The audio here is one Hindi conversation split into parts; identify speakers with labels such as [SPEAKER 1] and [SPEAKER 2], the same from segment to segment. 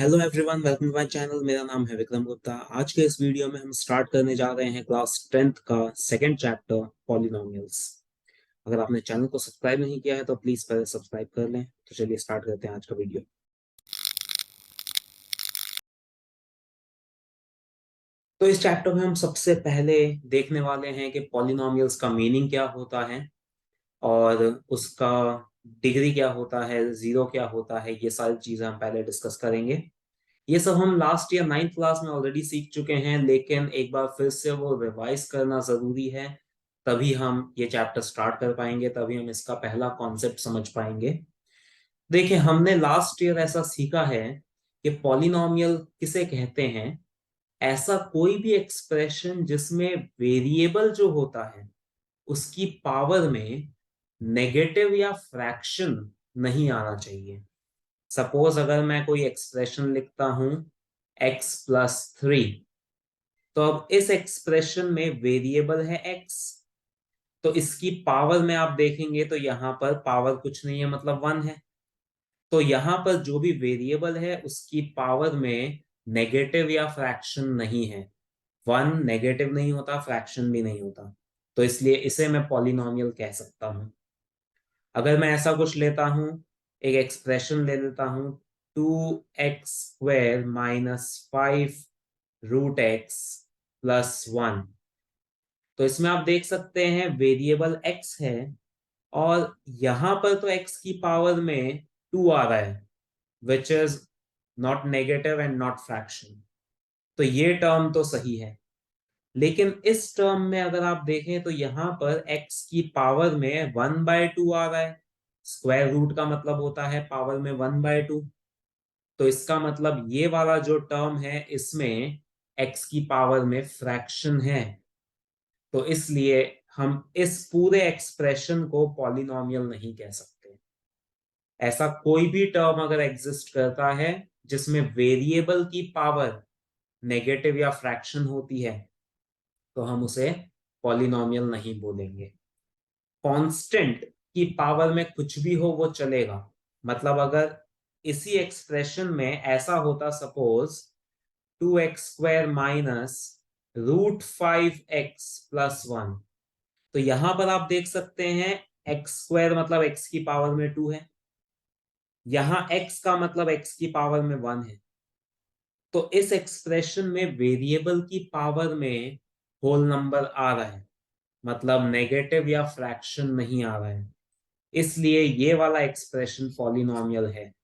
[SPEAKER 1] Hello everyone, welcome to my channel. मेरा नाम है विक्रम गुप्ता। आज के इस वीडियो में हम स्टार्ट करने जा रहे हैं क्लास 10th का सेकंड चैप्टर पॉलिनोमियल्स। अगर आपने चैनल को सब्सक्राइब नहीं किया है तो प्लीज पहले सब्सक्राइब कर लें। तो चलिए स्टार्ट करते हैं आज का वीडियो। तो इस चैप्टर में हम सबसे पहले देखने वाले हैं कि पॉलिनोमियल्स का मीनिंग क्या होता है और उसका डिग्री क्या होता है, जीरो क्या होता है। ये सारी चीजें हम पहले डिस्कस करेंगे। ये सब हम लास्ट ईयर 9th क्लास में ऑलरेडी सीख चुके हैं, लेकिन एक बार फिर से वो रिवाइज करना जरूरी है। तभी हम ये चैप्टर स्टार्ट कर पाएंगे, तभी हम इसका पहला कॉन्सेप्ट समझ पाएंगे। देखिए, हमने लास्ट ईयर ऐसा सीखा है कि पॉलिनोमियल किसे कहते हैं। ऐसा कोई भी एक्सप्रेशन जिसमें वेरिएबल जो होता है उसकी पावर में नेगेटिव या फ्रैक्शन नहीं आना चाहिए। सपोज अगर मैं कोई एक्सप्रेशन लिखता हूं x+3, तो अब इस एक्सप्रेशन में वेरिएबल है x। तो इसकी पावर में आप देखेंगे तो यहां पर पावर कुछ नहीं है, मतलब 1 है। तो यहां पर जो भी वेरिएबल है उसकी पावर में नेगेटिव या फ्रैक्शन नहीं है। 1 नेगेटिव नहीं होता, फ्रैक्शन भी नहीं होता। तो इसलिए इसे मैं पॉलिनोमियल कह सकता हूं। अगर मैं ऐसा कुछ लेता हूं, एक एक्सप्रेशन ले लेता हूं, 2x² - 5√x+1। तो इसमें आप देख सकते हैं वेरिएबल x है और यहां पर तो x की पावर में 2 आ रहा है, which is not negative and not fraction. तो ये टर्म तो सही है। लेकिन इस टर्म में अगर आप देखें तो यहां पर x की पावर में 1/2 आ रहा है। स्क्वायर रूट का मतलब होता है पावर में 1/2। तो इसका मतलब ये वाला जो टर्म है इसमें x की पावर में फ्रैक्शन है। तो इसलिए हम इस पूरे एक्सप्रेशन को पॉलिनोमियल नहीं कह सकते। ऐसा कोई भी टर्म अगर एग्जिस्ट करता है जिसमें वेरिएबल की पावर नेगेटिव या फ्रैक्शन होती है तो हम उसे पॉलिनोमियल नहीं बोलेंगे। कांस्टेंट की पावर में कुछ भी हो वो चलेगा। मतलब अगर इसी एक्सप्रेशन में ऐसा होता, सपोज 2x² - √5x+1, तो यहां पर आप देख सकते हैं x² मतलब x की पावर में 2 है, यहां x का मतलब x की पावर में 1 है। तो इस एक्सप्रेशन में वेरिएबल की पावर में होल नंबर आ रहा है, मतलब नेगेटिव या फ्रैक्शन नहीं आ रहा है। इसलिए ये वाला एक्सप्रेशन पॉलिनोमियल है।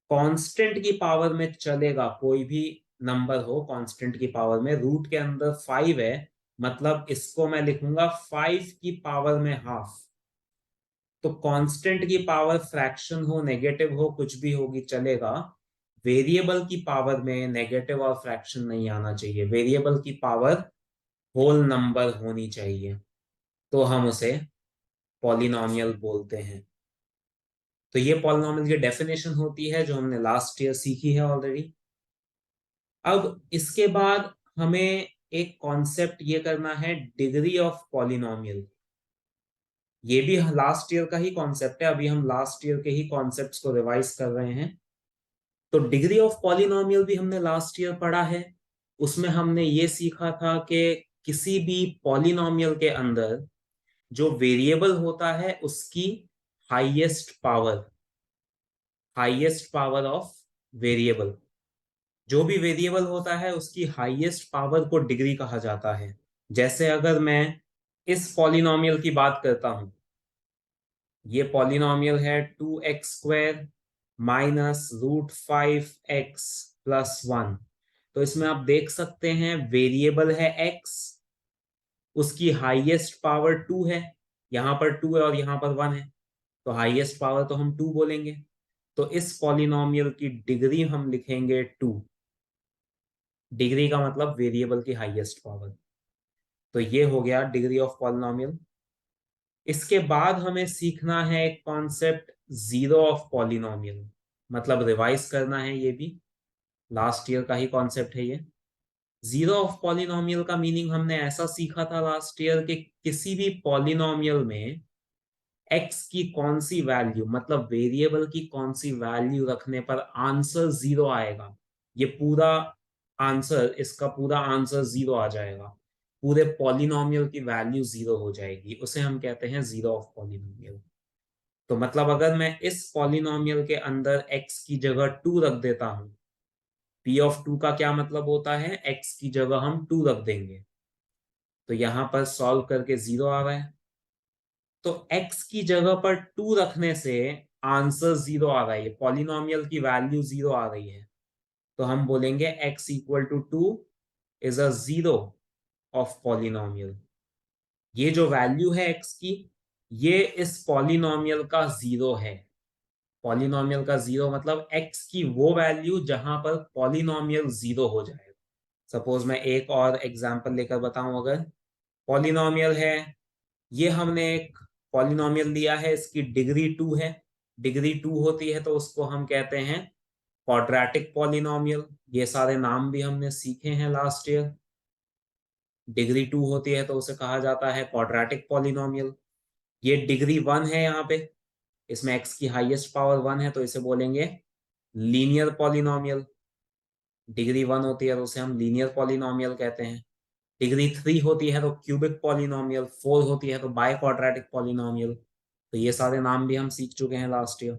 [SPEAKER 1] कांस्टेंट की पावर में चलेगा, कोई भी नंबर हो कांस्टेंट की पावर में। रूट के अंदर 5 है, मतलब इसको मैं लिखूंगा 5 की पावर में हाफ। तो कांस्टेंट की पावर फ्रैक्शन हो, नेगेटिव हो, कुछ भी होगी चलेगा। वेरिएबल की पावर में नेगेटिव और फ्रैक्शन नहीं आना चाहिए। वेरिएबल की पावर होल नंबर होनी चाहिए, तो हम उसे पॉलिनोमियल बोलते हैं। तो ये पॉलिनोमियल की डेफिनेशन होती है जो हमने लास्ट ईयर सीखी है ऑलरेडी। अब इसके बाद हमें एक कॉन्सेप्ट ये करना है, डिग्री ऑफ पॉलिनोमियल। ये भी लास्ट ईयर का ही कॉन्सेप्ट है, अभी हम लास्ट ईयर के ही कॉन्सेप्ट्स को रिवाइज कर रहे हैं। तो डिग्री ऑफ पॉलिनोमियल भी हमने लास्ट ईयर पढ़ा है। उसमें हमने ये सीखा था कि किसी भी पॉलिनोमियल के अंदर जो वेरिएबल होता है उसकी हाईएस्ट पावर ऑफ वेरिएबल, जो भी वेरिएबल होता है उसकी हाईएस्ट पावर को डिग्री कहा जाता है। जैसे अगर मैं इस पॉलिनोमियल की बात करता हूं, ये पॉलिनोमियल है 2x² - √5x+1। तो इसमें आप देख सकते हैं वेरिएबल है x, उसकी हाईएस्ट पावर 2 है। यहां पर 2 है और यहां पर 1 है, तो हाईएस्ट पावर तो हम 2 बोलेंगे। तो इस पॉलिनोमियल की डिग्री हम लिखेंगे 2। डिग्री का मतलब वेरिएबल की हाईएस्ट पावर। तो ये हो गया डिग्री ऑफ पॉलिनोमियल। इसके बाद हमें सीखना है एक कॉन्सेप्ट, जीरो ऑफ पॉलिनोमियल। मतलब रिवाइज करना है, ये भी लास्ट ईयर का ही कॉन्सेप्ट है ये। जीरो ऑफ पॉलिनोमियल का मीनिंग हमने ऐसा सीखा था लास्ट ईयर कि किसी भी पॉलिनोमियल में x की कौन सी वैल्यू, मतलब वेरिएबल की कौन सी वैल्यू रखने पर आंसर जीरो आएगा, ये पूरा आंसर, इसका पूरा आंसर जीरो आ जाएगा, पूरे पॉलिनोमियल की वैल्यू जीरो हो जाएगी, उसे हम कहते हैं जीरो ऑफ पॉलिनोमियल। तो मतलब अगर मैं इस पॉलिनोमियल के अंदर x की जगह 2 रख देता हूं, p ऑफ 2 का क्या मतलब होता है, x की जगह हम 2 रख देंगे, तो यहां पर सॉल्व करके जीरो आ रहा है। तो x की जगह पर 2 रखने से आंसर जीरो आ रहा है, पॉलिनोमियल की वैल्यू जीरो आ रही है, तो हम बोलेंगे x equal to 2 is a zero of polynomial. ये जो वैल्यू है x की, ये इस पॉलिनोमियल का जीरो है। पॉलिनोमियल का जीरो मतलब x की वो वैल्यू जहां पर पॉलिनोमियल जीरो हो जाएगा। सपोज मैं एक और एग्जांपल लेकर बताऊं, अगर पॉलिनोमियल है, ये हमने एक पॉलिनोमियल लिया है, इसकी डिग्री 2 है, डिग्री 2 होती है तो उसको हम कहते हैं क्वाड्रेटिक पॉलिनोमियल। ये सारे नाम भी हमने सीखे हैं लास्ट ईयर। डिग्री 2 होती है तो उसे कहा जाता है क्वाड्रेटिक पॉलिनोमियल। ये डिग्री 1 है, यहाँ पे इसमें x की हाईएस्ट पावर 1 है तो इसे बोलेंगे लीनियर पॉलिनोमियल। डिग्री 1 होती है तो उसे हम लीनियर पॉलिनोमियल कहते हैं। डिग्री 3 होती है तो क्यूबिक पॉलिनोमियल, 4 होती है तो बाय क्वाड्रेटिक पॉलिनोमियल। तो ये सारे नाम भी हम सीख चुके हैं लास्ट ईयर।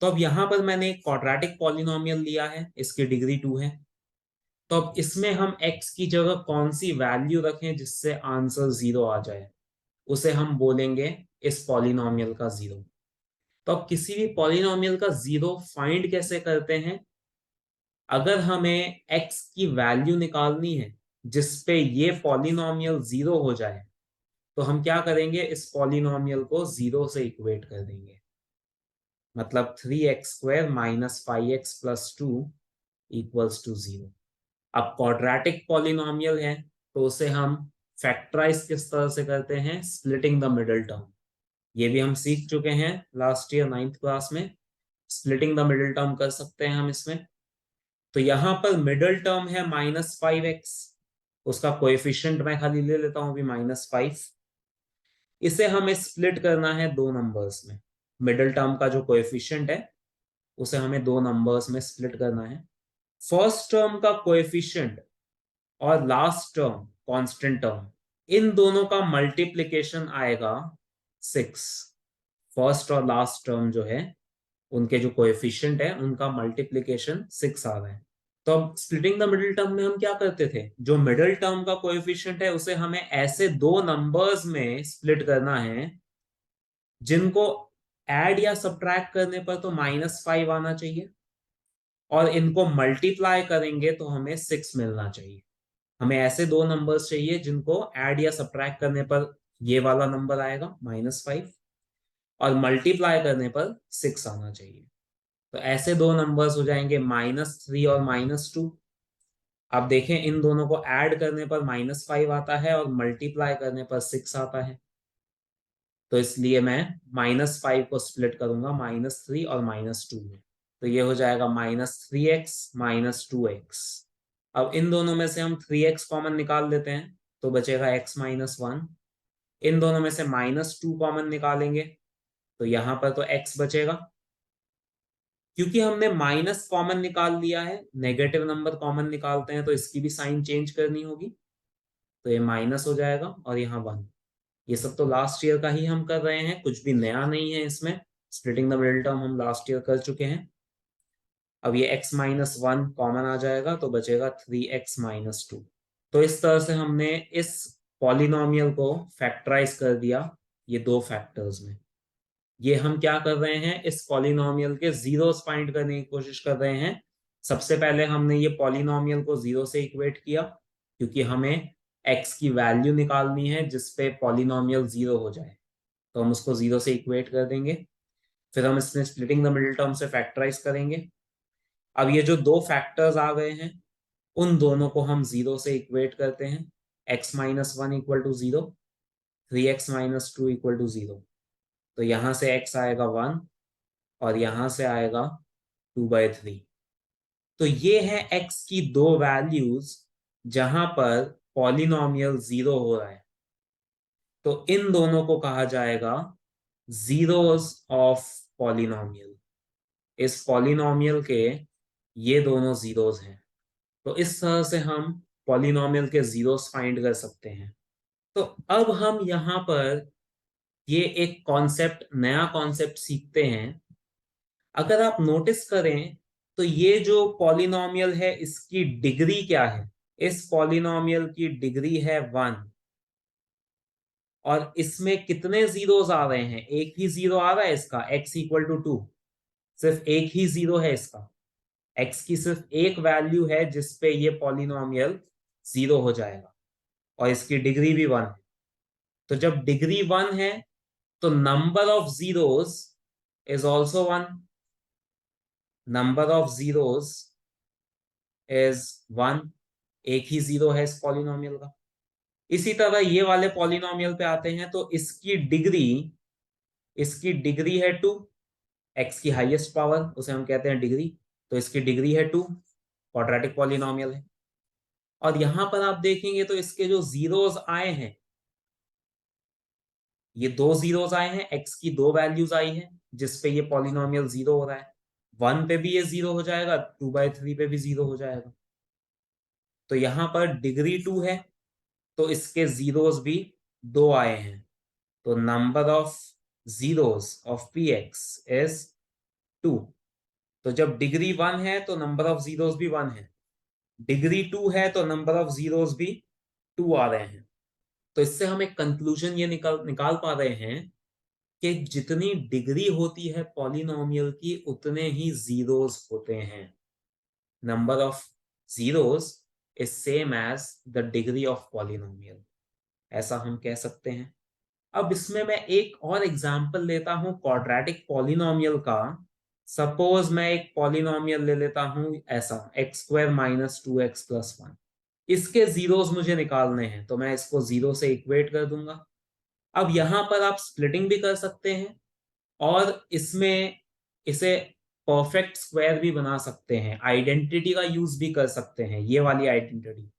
[SPEAKER 1] तो अब यहाँ पर मैंने एक क्वाड्रेटिक पॉलिनोमियल लिया है, इसकी डिग्री 2 है, तो अब इसमें हम x की जगह कौन सी वैल्यू रखें जिससे आंसर जीरो आ जाए, उसे हम बोलेंगे इस पॉलिनोमियल का जीरो। तो अब किसी भी पॉलिनोमियल का जीरो फाइंड कैसे करते हैं, अगर हमें x की वैल्यू निकालनी है जिसपे ये पॉलिनोमियल जीरो हो जाए, तो हम क्या करेंगे, इस पॉलिनोमियल को जीरो से इक्वेट कर देंगे। मतलब 3x² minus 5x+2 equals to zero. अब क्वाड्रेटिक पॉलिनोमियल है तो उसे हम फैक्टराइज किस तरह से करते हैं, स्प्लिटिंग द मिडिल टर्म। ये भी हम सीख चुके हैं लास्ट ईयर 9th क्लास में। स्प्लिटिंग द मिडिल टर्म कर सकते हैं हम इसमें। तो यहां पर मिडिल टर्म है -5x, उसका कोएफिशिएंट मैं खाली ले लेता हूं अभी -5। इसे हमें स्प्लिट करना है दो नंबर्स में। मिडिल टर्म का जो कोएफिशिएंट है उसे हमें दो नंबर्स में स्प्लिट करना है। फर्स्ट टर्म का कोएफिशिएंट और लास्ट टर्म कांस्टेंट टर्म, इन दोनों का मल्टीप्लिकेशन आएगा 6। फर्स्ट और लास्ट टर्म जो है उनके जो कोएफिशिएंट है उनका मल्टीप्लिकेशन 6 आ रहा है। तो अब स्प्लिटिंग द मिडिल टर्म में हम क्या करते थे, जो मिडिल टर्म का कोएफिशिएंट है उसे हमें ऐसे दो नंबर्स में स्प्लिट करना है जिनको ऐड या सब्ट्रैक्ट करने पर तो -5 आना चाहिए, और इनको मल्टीप्लाई करेंगे तो हमें 6 मिलना चाहिए। हमें ऐसे दो नंबर्स चाहिए जिनको ऐड या सब्ट्रैक्ट करने पर ये वाला नंबर आएगा -5, और मल्टीप्लाई करने पर 6 आना चाहिए। तो ऐसे दो नंबर्स हो जाएंगे -3 और -2। आप देखें इन दोनों को ऐड करने पर -5 आता है और मल्टीप्लाई करने पर 6 आता है। तो इसलिए मैं -5 को स्प्लिट करूंगा -3 और -2 में, तो ये हो जाएगा -3x -2x। अब इन दोनों में से हम 3x कॉमन निकाल लेते हैं तो बचेगा x-1। इन दोनों में से -2 कॉमन निकालेंगे तो यहां पर तो x बचेगा। क्योंकि हमने माइनस कॉमन निकाल लिया है, नेगेटिव नंबर कॉमन निकालते हैं तो इसकी भी साइन चेंज करनी होगी, तो ये माइनस हो जाएगा और यहाँ 1। ये सब तो लास्ट ईयर का ही हम कर रहे हैं, कुछ भी नया नहीं है इसमें। स्प्लिटिंग द मिडिल टर्म हम लास्ट ईयर कर चुके हैं। अब ये x-1 कॉमन आ जाएगा तो बचेगा 3x-2। तो इस तरह से हमने इस पॉलिनोमियल को फैक्टराइज कर दिया ये दो फैक्टर्स में। ये हम क्या कर रहे हैं, इस पॉलिनोमियल के जीरोस फाइंड करने की कोशिश कर रहे हैं। सबसे पहले हमने ये पॉलिनोमियल को जीरो से इक्वेट किया क्योंकि हमें x की वैल्यू निकालनी है जिसपे पॉलिनोमियल जीरो हो जाए, तो हम उसको जीरो से इक्वेट कर देंगे। फिर हम इसमें स्प्लिटिंग द मिडिल टर्म से फैक्टराइज करेंगे। अब ये जो दो फैक्टर्स आ गए हैं उन दोनों को हम जीरो से इक्वेट करते हैं। x-1 equal to zero, 3x-2 equal to zero. तो यहां से x आएगा 1 और यहां से आएगा 2/3। तो ये है x की दो वैल्यूज जहां पर पॉलिनोमियल जीरो हो रहा है, तो इन दोनों को कहा जाएगा जीरोस ऑफ पॉलिनोमियल, इस पॉलिनोमियल के ये दोनों जीरोस हैं। तो इस तरह से हम पॉलिनोमियल के जीरोस फाइंड कर सकते हैं। तो अब हम यहाँ पर ये एक कॉन्सेप्ट, नया कॉन्सेप्ट सीखते हैं। अगर आप नोटिस करें तो ये जो पॉलिनोमियल है इसकी डिग्री क्या है? इस पॉलिनोमियल की डिग्री है 1। और इसमें कितने जीरोस आ रहे हैं? एक ही जीरो आ रहा है इसका, x इक्वल टू 2। सिर्फ एक ही जीरो है इसका, x की सिर्फ एक वैल्यू है जिसपे ये पॉलिनोमियल जीरो हो जाएगा, और इसकी डिग्री भी 1 है। तो जब डिग्री 1 है तो number of zeros is also 1। Number of zeros is 1। एक ही जीरो है इस पॉलिनोमियल का। इसी तरह ये वाले पॉलिनोमियल पे आते हैं तो इसकी डिग्री है 2। एक्स की हाईएस्ट पावर उसे हम कहते हैं डिग्री, तो इसकी डिग्री है 2। क्वाड्रेटिक पॉलिनोमियल है। और यहां पर आप देखेंगे तो इसके जो जीरोस आए हैं, ये दो जीरोस आए हैं, एक्स की दो वैल्यूज आई हैं जिसपे ये पॉलिनोमियल जीरो हो रहा है। 1 पे भी ये जीरो हो जाएगा, 2/3 पे भी जीरो हो जाएगा। तो यहां पर डिग्री 2 है तो इसके जीरोस भी दो आए हैं। तो number of zeros of p x is 2। तो जब डिग्री 1 है तो नंबर ऑफ जीरोस भी 1 है, डिग्री 2 है तो नंबर ऑफ जीरोस भी 2 आ रहे हैं। तो इससे हम एक कंक्लूजन ये निकाल निकाल पा रहे हैं कि जितनी डिग्री होती है पॉलिनोमियल की उतने ही जीरोस होते हैं। Number of zeros is same as the degree of polynomial, ऐसा हम कह सकते हैं। अब इसमें मैं एक और एग्जांपल लेता हूं क्वाड्रेटिक पॉलिनोमियल का। सपोज मैं एक पॉलिनोमियल ले लेता हूं ऐसा, x² माइनस 2x प्लस 1। इसके जीरोस मुझे निकालने हैं तो मैं इसको जीरो से इक्वेट कर दूंगा। अब यहां पर आप स्प्लिटिंग भी कर सकते हैं और इसमें इसे परफेक्ट स्क्वायर भी बना सकते हैं, आइडेंटिटी का यूज भी कर सकते हैं। ये वाली identity,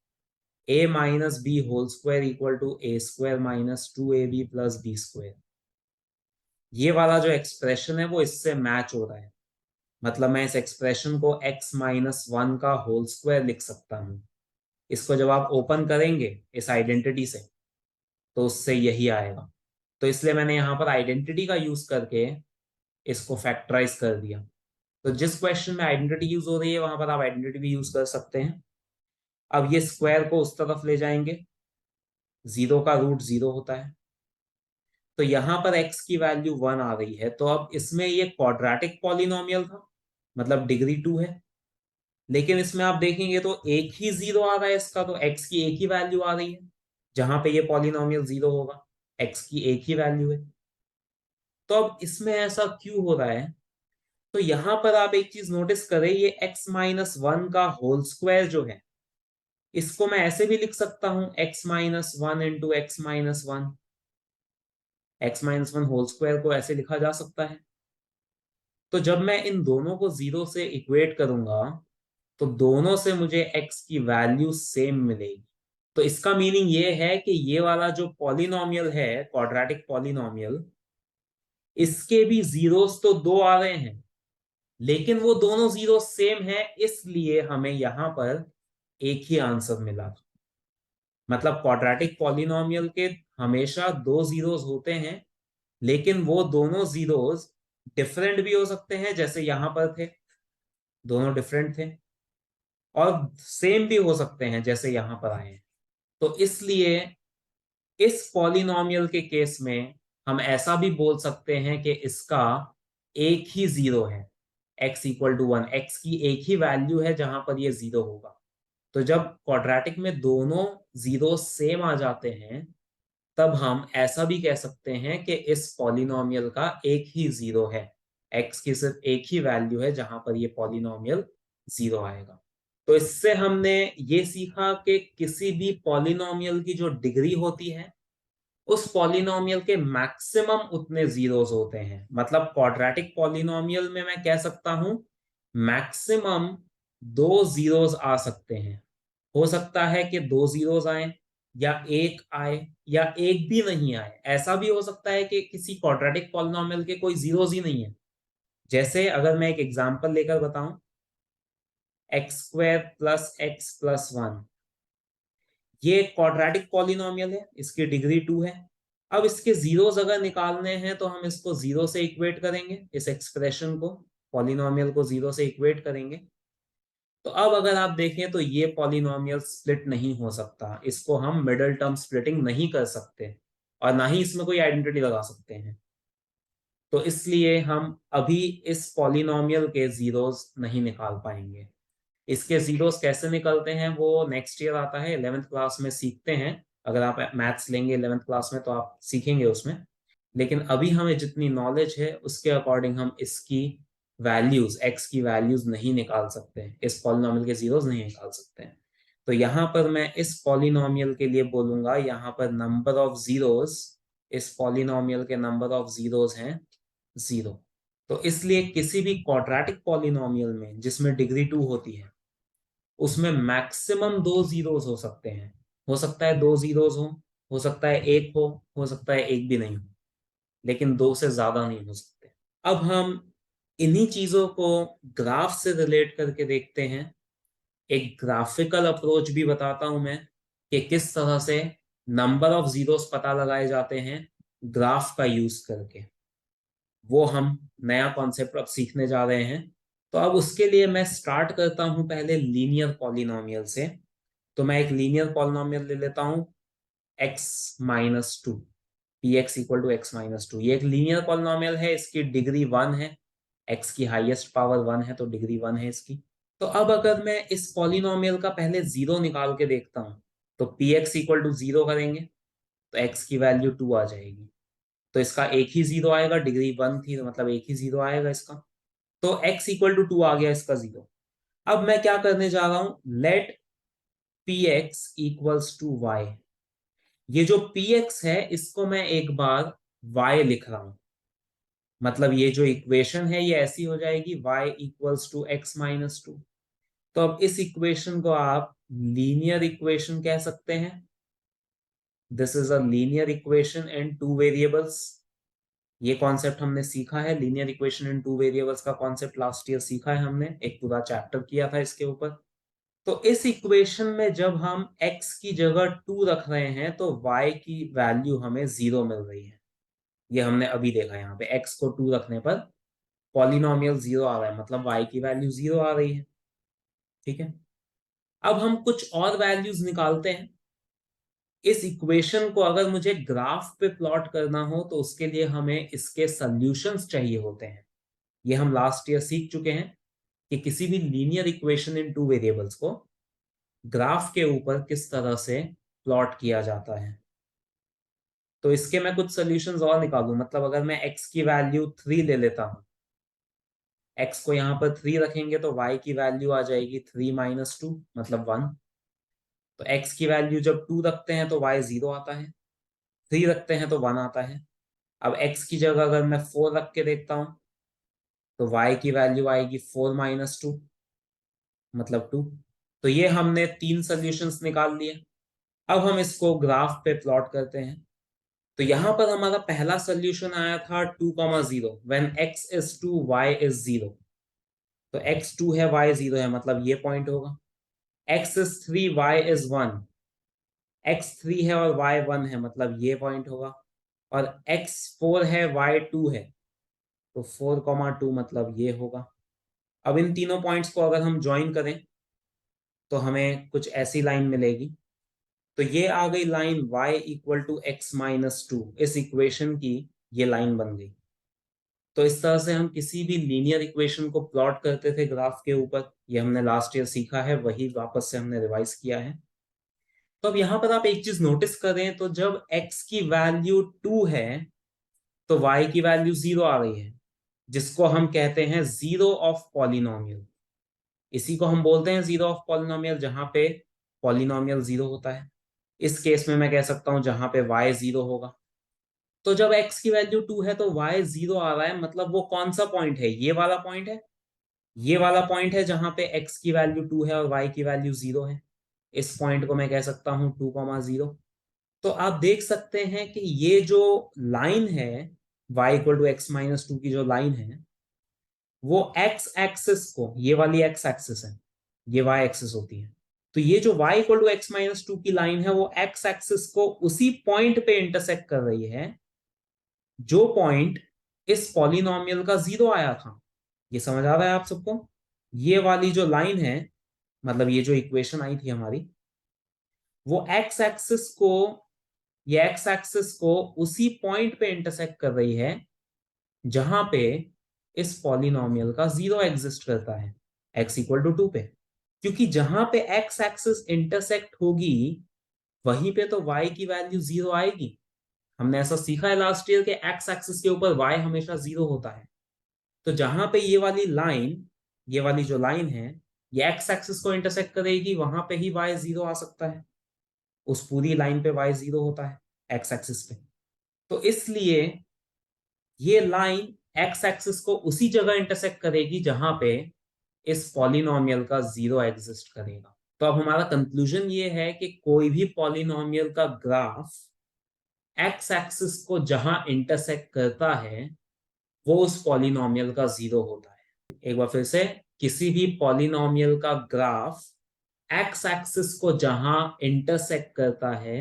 [SPEAKER 1] a minus B whole square equal to a² minus 2ab plus b²। ये वाला जो एक्सप्रेशन है वो इससे मैच हो रहा है। मतलब मैं इस एक्सप्रेशन को x माइनस 1 का होल स्क्वायर लिख सकता हूं। इसको जब आप ओपन करेंगे इस आइडेंटिटी से तो उससे यही आएगा। तो इसलिए मैंने यहाँ पर आइडेंटिटी का यूज करके इसको फैक्टराइज कर दिया। तो जिस क्वेश्चन में आइडेंटिटी यूज हो रही है वहां पर आप आइडेंटिटी भी यूज कर सकते हैं। अब ये स्क्वायर को उस तरफ ले जाएंगे, जीरो का रूट जीरो होता है, तो यहां पर x की वैल्यू 1 आ रही है। तो अब इसमें ये क्वाड्रेटिक पॉलिनोमियल था, मतलब डिग्री 2 है। लेकिन इसमें आप देखेंगे तो एक ही जीरो आ रहा है इसका, तो x की एक ही वैल्यू आ रही है। जहां पे ये पॉलिनोमियल जीरो होगा x की एक ही वैल्यू है। तो अब इसमें ऐसा क्यों हो रहा है? तो यहां पर आप एक चीज नोटिस करें, ये x माइनस 1 का होल स्क्वायर जो है इसको मैं ऐसे भी लिख सकता हूं, x minus 1 into X minus 1। X minus 1 whole square को ऐसे लिखा जा सकता है। तो जब मैं इन दोनों को जीरो से इक्वेट करूंगा तो दोनों से मुझे x की वैल्यू सेम मिलेगी। तो इसका मीनिंग ये है कि ये वाला जो पॉलिनोमियल है क्वाड्रेटिक पॉलिनोमियल, इसके भी जीरोस तो दो आ रहे हैं लेकिन वो दोनों जीरो सेम है, इसलिए हमें यहां पर एक ही आंसर मिला। मतलब क्वाड्रेटिक पॉलिनोमियल के हमेशा दो जीरोस होते हैं, लेकिन वो दोनों जीरोस डिफरेंट भी हो सकते हैं, जैसे यहां पर थे दोनों डिफरेंट थे, और सेम भी हो सकते हैं जैसे यहां पर आए हैं। तो इसलिए इस पॉलिनोमियल के केस में हम ऐसा भी बोल सकते हैं कि इसका एक ही जीरो है, x इक्वल टू 1, एक्स की एक ही वैल्यू है जहां पर ये जीरो होगा। तो जब क्वाड्रेटिक में दोनों जीरो सेम आ जाते हैं तब हम ऐसा भी कह सकते हैं कि इस पॉलिनोमियल का एक ही जीरो है, x की सिर्फ एक ही वैल्यू है जहां पर ये पॉलिनोमियल जीरो आएगा। तो इससे हमने ये सीखा कि किसी भी पॉलिनोमियल की जो डिग्री होती है उस पॉलिनोमियल के मैक्सिमम उतने जीरोस होते हैं। मतलब क्वाड्रेटिक पॉलिनोमियल में मैं कह सकता हूं मैक्सिमम दो जीरोस आ सकते हैं। हो सकता है कि दो जीरोस आए, या एक आए या एक भी नहीं आए। ऐसा भी हो सकता है कि किसी क्वाड्रेटिक पॉलिनोमियल के कोई जीरोस ही नहीं है। जैसे अगर मैं एक एग्जांपल लेकर बताऊं, x square plus x plus one, ये क्वाड्रेटिक पॉलिनोमियल है, इसकी डिग्री 2 है। अब इसके जीरोस अगर निकालने हैं तो हम इसको जीरो से इक्वेट करेंगे, इस एक्सप्रेशन को, पॉलिनोमियल को जीरो से इक्वेट करेंगे। तो अब अगर आप देखें तो ये पॉलिनोमियल स्प्लिट नहीं हो सकता, इसको हम मिडिल टर्म स्प्लिटिंग नहीं कर सकते और ना ही इसमें कोई आइडेंटिटी लगा सकते हैं। तो इसलिए हम अभी इस पॉलिनोमियल के जीरोस नहीं निकाल पाएंगे। इसके जीरोस कैसे निकलते हैं वो नेक्स्ट ईयर आता है, 11th क्लास में सीखते हैं। अगर आप मैथ्स लेंगे 11th क्लास में तो आप सीखेंगे उसमें। लेकिन अभी हमें जितनी नॉलेज है उसके अकॉर्डिंग हम इसकी वैल्यूज, एक्स की वैल्यूज नहीं निकाल सकते हैं, इस पॉलिनोमियल के जीरोस नहीं निकाल सकते हैं। तो यहाँ पर मैं इस पॉलिनोमियल के लिए बोलूंगा, यहाँ पर नंबर ऑफ जीरोस, इस पॉलिनोमियल के नंबर ऑफ जीरोस हैं 0। तो इसलिए किसी भी क्वाड्रेटिक पॉलिनोमियल में जिसमें डिग्री 2 होती है उसमें मैक्सिमम 2 जीरोस हो सकते हैं। हो सकता है 2 जीरोस हो सकता है एक हो सकता है एक भी नहीं हो, लेकिन 2 से ज्यादा नहीं हो सकते। अब हम इन्हीं चीजों को ग्राफ से रिलेट करके देखते हैं। एक ग्राफिकल अप्रोच भी बताता हूं मैं कि किस तरह से नंबर ऑफ जीरोस पता लगाए जाते हैं ग्राफ का यूज करके। वो हम नया कॉन्सेप्ट अब सीखने जा रहे हैं। तो अब उसके लिए मैं स्टार्ट करता हूं पहले लीनियर पॉलिनोमियल से। तो मैं एक लीनियर पॉलिनोमियल ले लेता हूं, x-2, P x equal to x-2। ये एक लीनियर पॉलिनोमियल है, इसकी डिग्री 1 है, x की हाईएस्ट पावर 1 है तो डिग्री 1 है इसकी। तो अब अगर मैं इस पॉलिनोमियल का पहले जीरो निकाल के देखता हूं, तो P x equal to zero करेंगे तो x की वैल्यू 2 आ जाएगी। तो इसका एक ही जीरो आएगा, डिग्री 1 थी तो मतलब एक ही जीरो आएगा इसका। तो x इक्वल टू 2 आ गया इसका जीरो। अब मैं क्या करने जा रहा हूं, let P x equals to Y. ये जो px है इसको मैं एक बार y लिख रहा हूं, मतलब ये जो इक्वेशन है ये ऐसी हो जाएगी y इक्वल्स टू x-2। तो अब इस इक्वेशन को आप लीनियर इक्वेशन कह सकते हैं। This is a linear equation in two variables. ये कॉन्सेप्ट हमने सीखा है, linear equation in two variables का कॉन्सेप्ट लास्ट ईयर सीखा है हमने, एक पूरा चैप्टर किया था इसके ऊपर। तो इस इक्वेशन में जब हम x की जगह 2 रख रहे हैं तो y की वैल्यू हमें 0 मिल रही है। ये हमने अभी देखा, यहाँ पे x को 2 रखने पर पॉलिनोमियल 0 आ रहा है, मतलब y की वैल्यू 0 आ रही है। ठीक है, अब हम कुछ और वैल्यूज निकालते हैं। इस इक्वेशन को अगर मुझे ग्राफ पे प्लॉट करना हो तो उसके लिए हमें इसके सॉल्यूशंस चाहिए होते हैं। ये हम लास्ट ईयर सीख चुके हैं कि किसी भी linear equation in two variables को ग्राफ के ऊपर किस तरह से प्लॉट किया जाता है। तो इसके मैं कुछ सॉल्यूशंस और निकालूं, मतलब अगर मैं x की वैल्यू 3 ले लेता हूं, x को यहाँ पर 3 रखेंगे तो y की वैल्यू आ जाएगी 3-2 मतलब 1। तो x की वैल्यू जब 2 रखते हैं तो y 0 आता है, 3 रखते हैं तो 1 आता है। अब x की जगह अगर मैं 4 रख के देखता हूं तो y की वैल्यू आएगी 4-2 मतलब 2। तो ये हमने 3 सॉल्यूशंस निकाल लिए। अब हम इसको ग्राफ पे प्लॉट करते हैं। तो यहां पर हमारा पहला सोल्यूशन आया था 2,0 when x is 2 y is 0। तो x 2 है y 0 है, मतलब ये पॉइंट होगा। x is 3 y is 1, x 3 है और y 1 है, मतलब ये पॉइंट होगा। और x 4 है y 2 है, तो 4,2 मतलब ये होगा। अब इन तीनों पॉइंट्स को अगर हम ज्वाइन करें तो हमें कुछ ऐसी लाइन मिलेगी। तो ये आ गई line y equal to x-2, इस इक्वेशन की ये लाइन बन गई। तो इस तरह से हम किसी भी लीनियर इक्वेशन को प्लॉट करते थे ग्राफ के ऊपर, ये हमने लास्ट ईयर सीखा है, वही वापस से हमने रिवाइज किया है। तो अब यहाँ पर आप एक चीज नोटिस करें, तो जब x की वैल्यू 2 है तो y की वैल्यू 0 आ रही है, जिसको हम कहते हैं जीरो ऑफ पॉलिनोमियल। इसी को हम बोलते हैं जीरो ऑफ पॉलिनोमियल, जहां पे पॉलिनोमियल 0 होता है। इस केस में मैं कह सकता हूं जहां पे y 0 होगा। तो जब x की वैल्यू 2 है तो y 0 आ रहा है, मतलब वो कौन सा पॉइंट है, ये वाला पॉइंट है। ये वाला पॉइंट है जहां पे x की वैल्यू 2 है और y की वैल्यू 0 है। इस पॉइंट को मैं कह सकता हूं 2,0। तो आप देख सकते हैं कि ये जो लाइन है y equal to x minus two की जो लाइन है वो x एक्सिस को, ये वाली x एक्सिस है, ये y एक्सिस होती है, तो ये जो y equal to x minus two की लाइन है वो x एक्सिस को उसी पॉइंट पे इंटरसेक्ट कर रही है जो पॉइंट इस पॉलिनोमियल का जीरो आया था। ये समझ आ रहा है आप सबको? ये वाली जो लाइन है, मतलब ये जो इक्वेशन आई थी हमारी, वो x एक्सिस को, ये x एक्सिस को उसी पॉइंट पे इंटरसेक्ट कर रही है जहां पे इस पॉलिनोमियल का जीरो एग्जिस्ट करता है, x इक्वल टू टू पे। क्योंकि जहां पे x एक्सिस इंटरसेक्ट होगी वहीं पे तो y की वैल्यू जीरो आएगी। हमने ऐसा सीखा है लास्ट ईयर के x एक्सिस के ऊपर y हमेशा जीरो होता है। तो जहां पे ये वाली लाइन, ये वाली जो लाइन है, ये x एक्सिस को इंटरसेक्ट करेगी, वहां पे ही y जीरो आ सकता है। उस पूरी लाइन पे y जीरो होता है x एक्सिस पे। तो इसलिए ये लाइन x एक्सिस को उसी जगह इंटरसेक्ट करेगी जहां पे इस पॉलिनोमियल का जीरो एग्जिस्ट करेगा। तो अब हमारा कंक्लूजन ये है कि कोई भी पॉलिनोमियल का ग्राफ x एक्सिस को जहां इंटरसेक्ट करता है वो उस पॉलिनोमियल का जीरो होता है। एक बार फिर से, किसी भी पॉलिनोमियल का ग्राफ x एक्सिस को जहां इंटरसेक्ट करता है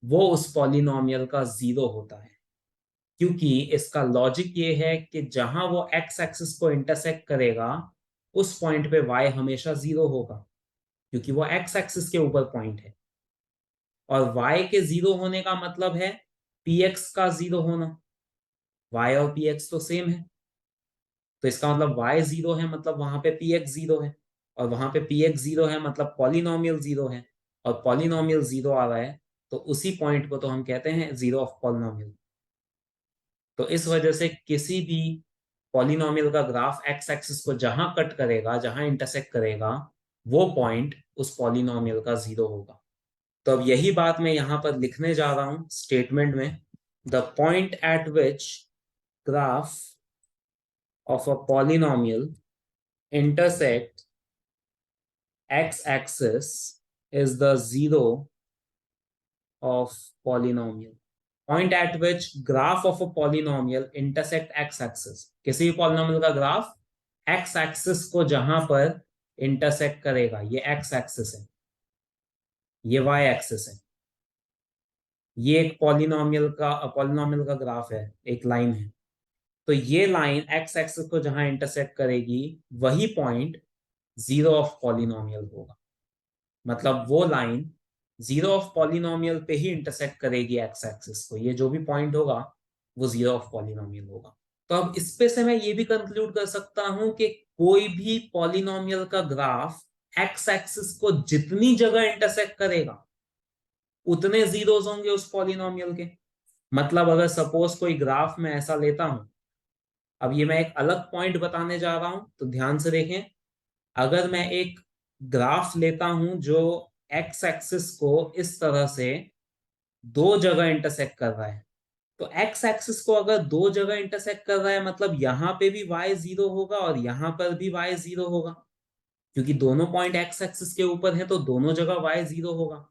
[SPEAKER 1] वो उस पॉलिनोमियल का जीरो होता है। क्योंकि इसका लॉजिक ये है कि जहां वो x एक्सिस को इंटरसेक्ट करेगा उस पॉइंट पे y हमेशा जीरो होगा, क्योंकि वो x एक्सिस के ऊपर पॉइंट है। और y के जीरो होने का मतलब है px का जीरो होना। y और px तो सेम है, तो इसका मतलब y जीरो है, मतलब वहां पे px जीरो है, और वहां पे px जीरो है मतलब पॉलिनोमियल जीरो है, और पॉलिनोमियल जीरो आ रहा है तो उसी पॉइंट को तो हम कहते हैं जीरो ऑफ पॉलिनोमियल। तो इस वजह से किसी भी पॉलिनोमियल का ग्राफ एक्स एक्सिस को जहां कट करेगा, जहां इंटरसेक्ट करेगा, वो पॉइंट उस पॉलिनोमियल का जीरो होगा। तो अब यही बात मैं यहां पर लिखने जा रहा हूं स्टेटमेंट में। The point eight which graph of a polynomial intersect x-axis is the zero of polynomial. Point at which graph of a polynomial intersect x-axis, किसी भी polynomial का ग्राफ x-axis को जहां पर intersect करेगा, ये x-axis है, ये y-axis है, ये एक पॉलिनोमियल का ग्राफ है, एक लाइन है। तो ये लाइन x-axis को जहां इंटरसेक्ट करेगी वही पॉइंट जीरो ऑफ पॉलिनोमियल होगा। मतलब वो लाइन जीरो ऑफ पॉलिनोमियल पे ही इंटरसेक्ट करेगी एक्स एक्सिस को, ये जो भी पॉइंट होगा वो जीरो ऑफ पॉलिनोमियल होगा। तो अब इस पे से मैं ये भी कंक्लूड कर सकता हूं कि कोई भी पॉलिनोमियल का ग्राफ एक्स एक्सिस को जितनी जगह इंटरसेक्ट करेगा उतने जीरोस होंगे उस पॉलिनोमियल के। मतलब अगर सपोज कोई ग्राफ में ऐसा लेता हूं, अब ये मैं एक अलग पॉइंट बताने जा रहा हूं तो ध्यान से देखें। अगर मैं एक ग्राफ लेता हूं जो एक्स एक्सिस को इस तरह से दो जगह इंटरसेक्ट कर रहा है, तो एक्स एक्सिस को अगर दो जगह इंटरसेक्ट कर रहा है मतलब यहां पे भी वाई जीरो होगा और यहां पर भी वाई जीरो होगा, क्योंकि दोनों पॉइंट एक्स एक्सिस के ऊपर है तो दोनों जगह वाई जीरो होगा।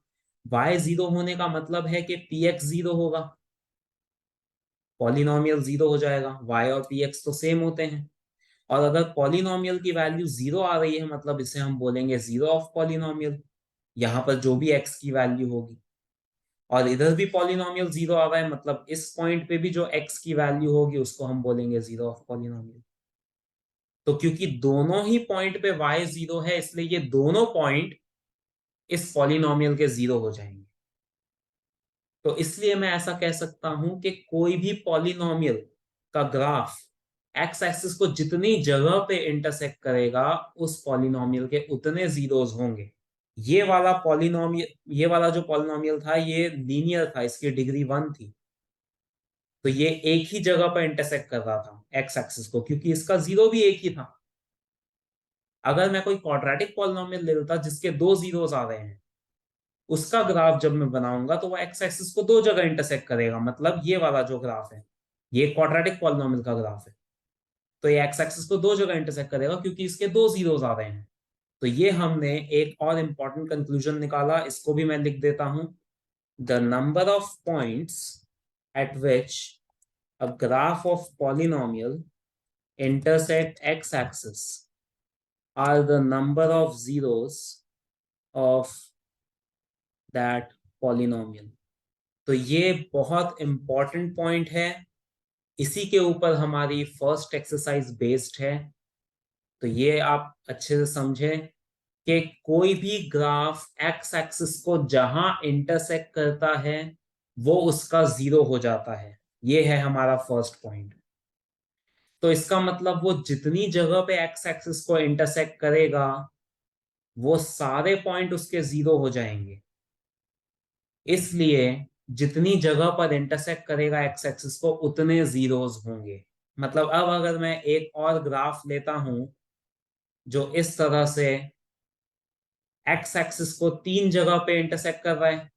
[SPEAKER 1] वाई जीरो होने का मतलब है कि पी एक्स जीरो होगा, पॉलिनोमियल जीरो हो जाएगा, वाई और पी एक्स तो सेम होते हैं। और अगर पॉलिनोमियल की वैल्यू जीरो आ रही है मतलब इसे हम बोलेंगे जीरो ऑफ पॉलिनोमियल, यहाँ पर जो भी एक्स की वैल्यू होगी। और इधर भी पॉलिनोमियल जीरो आ रहा है मतलब इस पॉइंट पे भी जो एक्स की वैल्यू होगी उसको हम बोलेंगे जीरो ऑफ पॉलिनोमियल। तो क्योंकि दोनों ही पॉइंट पे y जीरो है इसलिए ये दोनों पॉइंट इस पॉलिनोमियल के जीरो हो जाएंगे। तो इसलिए मैं ऐसा कह सकता हूं कि कोई भी पॉलिनोमियल का ग्राफ एक्स एक्सिस को जितनी जगह पे इंटरसेक्ट करेगा उस पॉलिनोमियल के उतने जीरोस होंगे। ये वाला जो पॉलिनोमियल था ये लीनियर था, इसकी डिग्री वन थी, तो ये एक ही जगह पर इंटरसेक्ट कर रहा था एक्स एक्सिस को क्योंकि इसका जीरो भी एक ही था। अगर मैं कोई क्वाड्रेटिक पॉलिनोमियल ले लेता जिसके दो जीरोस आ रहे हैं, उसका ग्राफ जब मैं बनाऊंगा तो वो एक्स एक्सिस को दो जगह इंटरसेक्ट करेगा। मतलब ये वाला जो ग्राफ है ये क्वाड्रेटिक पॉलिनोमियल का ग्राफ है, तो ये एक्स एक्सिस को दो जगह इंटरसेक्ट करेगा क्योंकि इसके दो जीरोस आ रहे हैं। तो ये हमने एक और इंपॉर्टेंट कंक्लूजन निकाला, इसको भी मैं लिख देता हूं। the number of points at which a graph of polynomial intersect x-axis are the number of zeros of that polynomial. तो ये बहुत इंपॉर्टेंट पॉइंट है, इसी के ऊपर हमारी फर्स्ट एक्सरसाइज बेस्ड है। तो ये आप अच्छे से समझें कि कोई भी ग्राफ एक्स एक्सिस को जहां इंटरसेक्ट करता है वो उसका जीरो हो जाता है। ये है हमारा फर्स्ट पॉइंट। तो इसका मतलब वो जितनी जगह पे एक्स एक्सिस को इंटरसेक्ट करेगा वो सारे पॉइंट उसके जीरो हो जाएंगे। इसलिए जितनी जगह पर इंटरसेक्ट करेगा एक्स एक्सिस को उतने जीरोस होंगे। मतलब अब अगर मैं एक और ग्राफ लेता हूं जो इस तरह से एक्स एक्सिस को 3 जगह पे इंटरसेक्ट कर रहा है,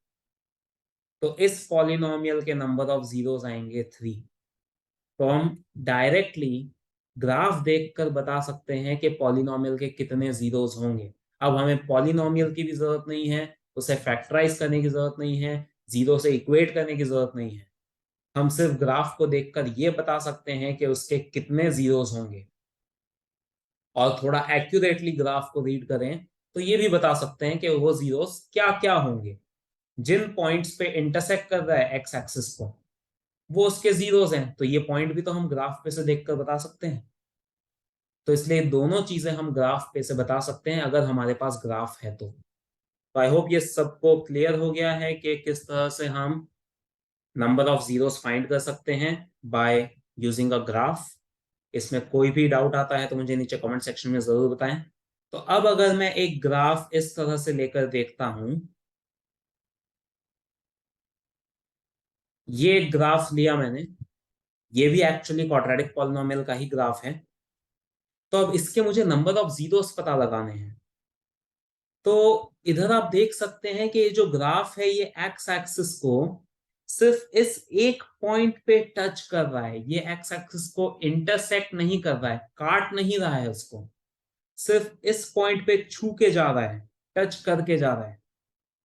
[SPEAKER 1] तो इस पॉलिनोमियल के नंबर ऑफ जीरोस आएंगे 3। तो हम डायरेक्टली ग्राफ देखकर बता सकते हैं कि पॉलिनोमियल के कितने जीरोस होंगे। अब हमें पॉलिनोमियल की भी जरूरत नहीं है, उसे फैक्टराइज करने की जरूरत नहीं है, जीरो से इक्वेट करने की जरूरत नहीं है। हम सिर्फ ग्राफ को देखकर ये बता सकते हैं कि उसके कितने जीरोस होंगे। और थोड़ा एक्यूरेटली ग्राफ को रीड करें तो ये भी बता सकते हैं कि वो जीरोस क्या क्या होंगे। जिन पॉइंट्स पे इंटरसेक्ट कर रहा है एक्स एक्सिस को वो उसके जीरोस हैं, तो ये पॉइंट भी तो हम ग्राफ पे से देखकर बता सकते हैं। तो इसलिए दोनों चीजें हम ग्राफ पे से बता सकते हैं अगर हमारे पास ग्राफ है तो। आई होप ये सबको क्लियर हो गया है कि किस तरह से हम नंबर ऑफ जीरोस फाइंड कर सकते हैं बाय यूजिंग अ ग्राफ। इसमें कोई भी डाउट आता है तो मुझे नीचे कमेंट सेक्शन में जरूर बताएं। तो अब अगर मैं एक ग्राफ इस तरह से लेकर देखता हूं, ये एक ग्राफ लिया मैंने, ये भी एक्चुअली क्वाड्रेटिक पॉलिनोमियल का ही ग्राफ है। तो अब इसके मुझे नंबर ऑफ जीरोस पता लगाने हैं। तो इधर आप देख सकते हैं कि ये जो ग्राफ है ये एक्स एक्सिस को सिर्फ इस एक पॉइंट पे टच कर रहा है। ये एक्स एक्सिस को इंटरसेक्ट नहीं कर रहा है, काट नहीं रहा है उसको, सिर्फ इस पॉइंट पे छू के जा रहा है, टच करके जा रहा है।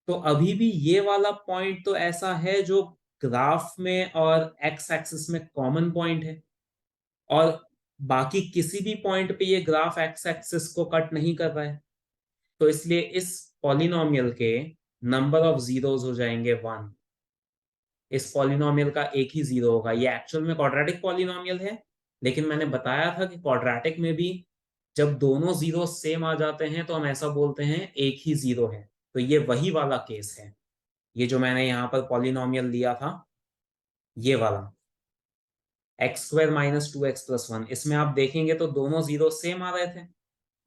[SPEAKER 1] तो अभी भी ये वाला पॉइंट तो ऐसा है जो ग्राफ में और एक्स एक्सिस में कॉमन पॉइंट है, और बाकी किसी भी पॉइंट पे ये ग्राफ एक्स एक्सिस को कट नहीं कर रहा है। तो इसलिए इस पॉलिनोमियल के नंबर ऑफ जीरोस हो जाएंगे 1। इस पॉलिनोमियल का एक ही जीरो होगा। ये एक्चुअल में क्वाड्रेटिक पॉलिनोमियल है, लेकिन मैंने बताया था कि क्वाड्रेटिक में भी जब दोनों जीरो सेम आ जाते हैं तो हम ऐसा बोलते हैं एक ही जीरो है। तो ये वही वाला केस है, ये जो मैंने यहाँ पर पॉलिनोमियल लिया था, ये वाला एक्स स्क्वायर माइनस 2x+1। इसमें आप देखेंगे तो दोनों जीरो सेम आ रहे थे,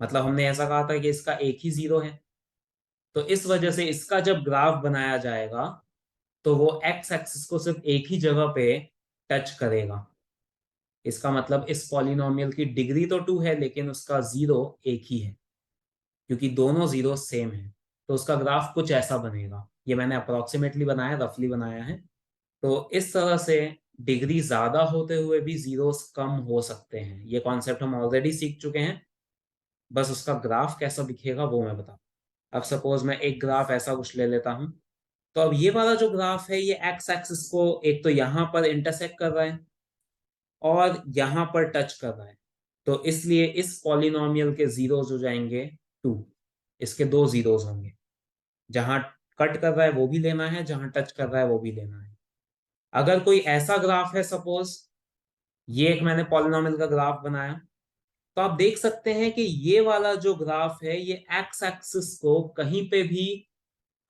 [SPEAKER 1] मतलब हमने ऐसा कहा था कि इसका एक ही जीरो है। तो इस वजह से इसका जब ग्राफ बनाया जाएगा तो वो एक्स एक्सिस को सिर्फ एक ही जगह पे टच करेगा। इसका मतलब इस पॉलिनोमियल की डिग्री तो 2 है लेकिन उसका जीरो एक ही है, क्योंकि दोनों जीरो सेम है। तो उसका ग्राफ कुछ ऐसा बनेगा। ये मैंने अप्रोक्सीमेटली बनाया, रफली बनाया है। तो इस तरह से डिग्री ज्यादा होते हुए भी जीरोस कम हो सकते हैं। ये कॉन्सेप्ट हम ऑलरेडी सीख चुके हैं, बस उसका ग्राफ कैसा दिखेगा वो मैं बता। अब सपोज मैं एक ग्राफ ऐसा कुछ ले लेता हूं। तो अब ये वाला जो ग्राफ है ये एक्स एक्सिस को एक तो यहां पर इंटरसेक्ट कर रहा है और यहां पर टच कर रहा है। तो इसलिए इस पॉलिनोमियल के जीरोस हो जाएंगे 2। इसके दो जीरोस होंगे, जहां कट कर रहा है वो भी लेना है, जहां टच कर रहा है वो भी लेना है। अगर कोई ऐसा ग्राफ है, सपोज ये एक मैंने पॉलिनोमियल का ग्राफ बनाया, तो आप देख सकते हैं कि ये वाला जो ग्राफ है ये एक्स एक्सिस को कहीं पे भी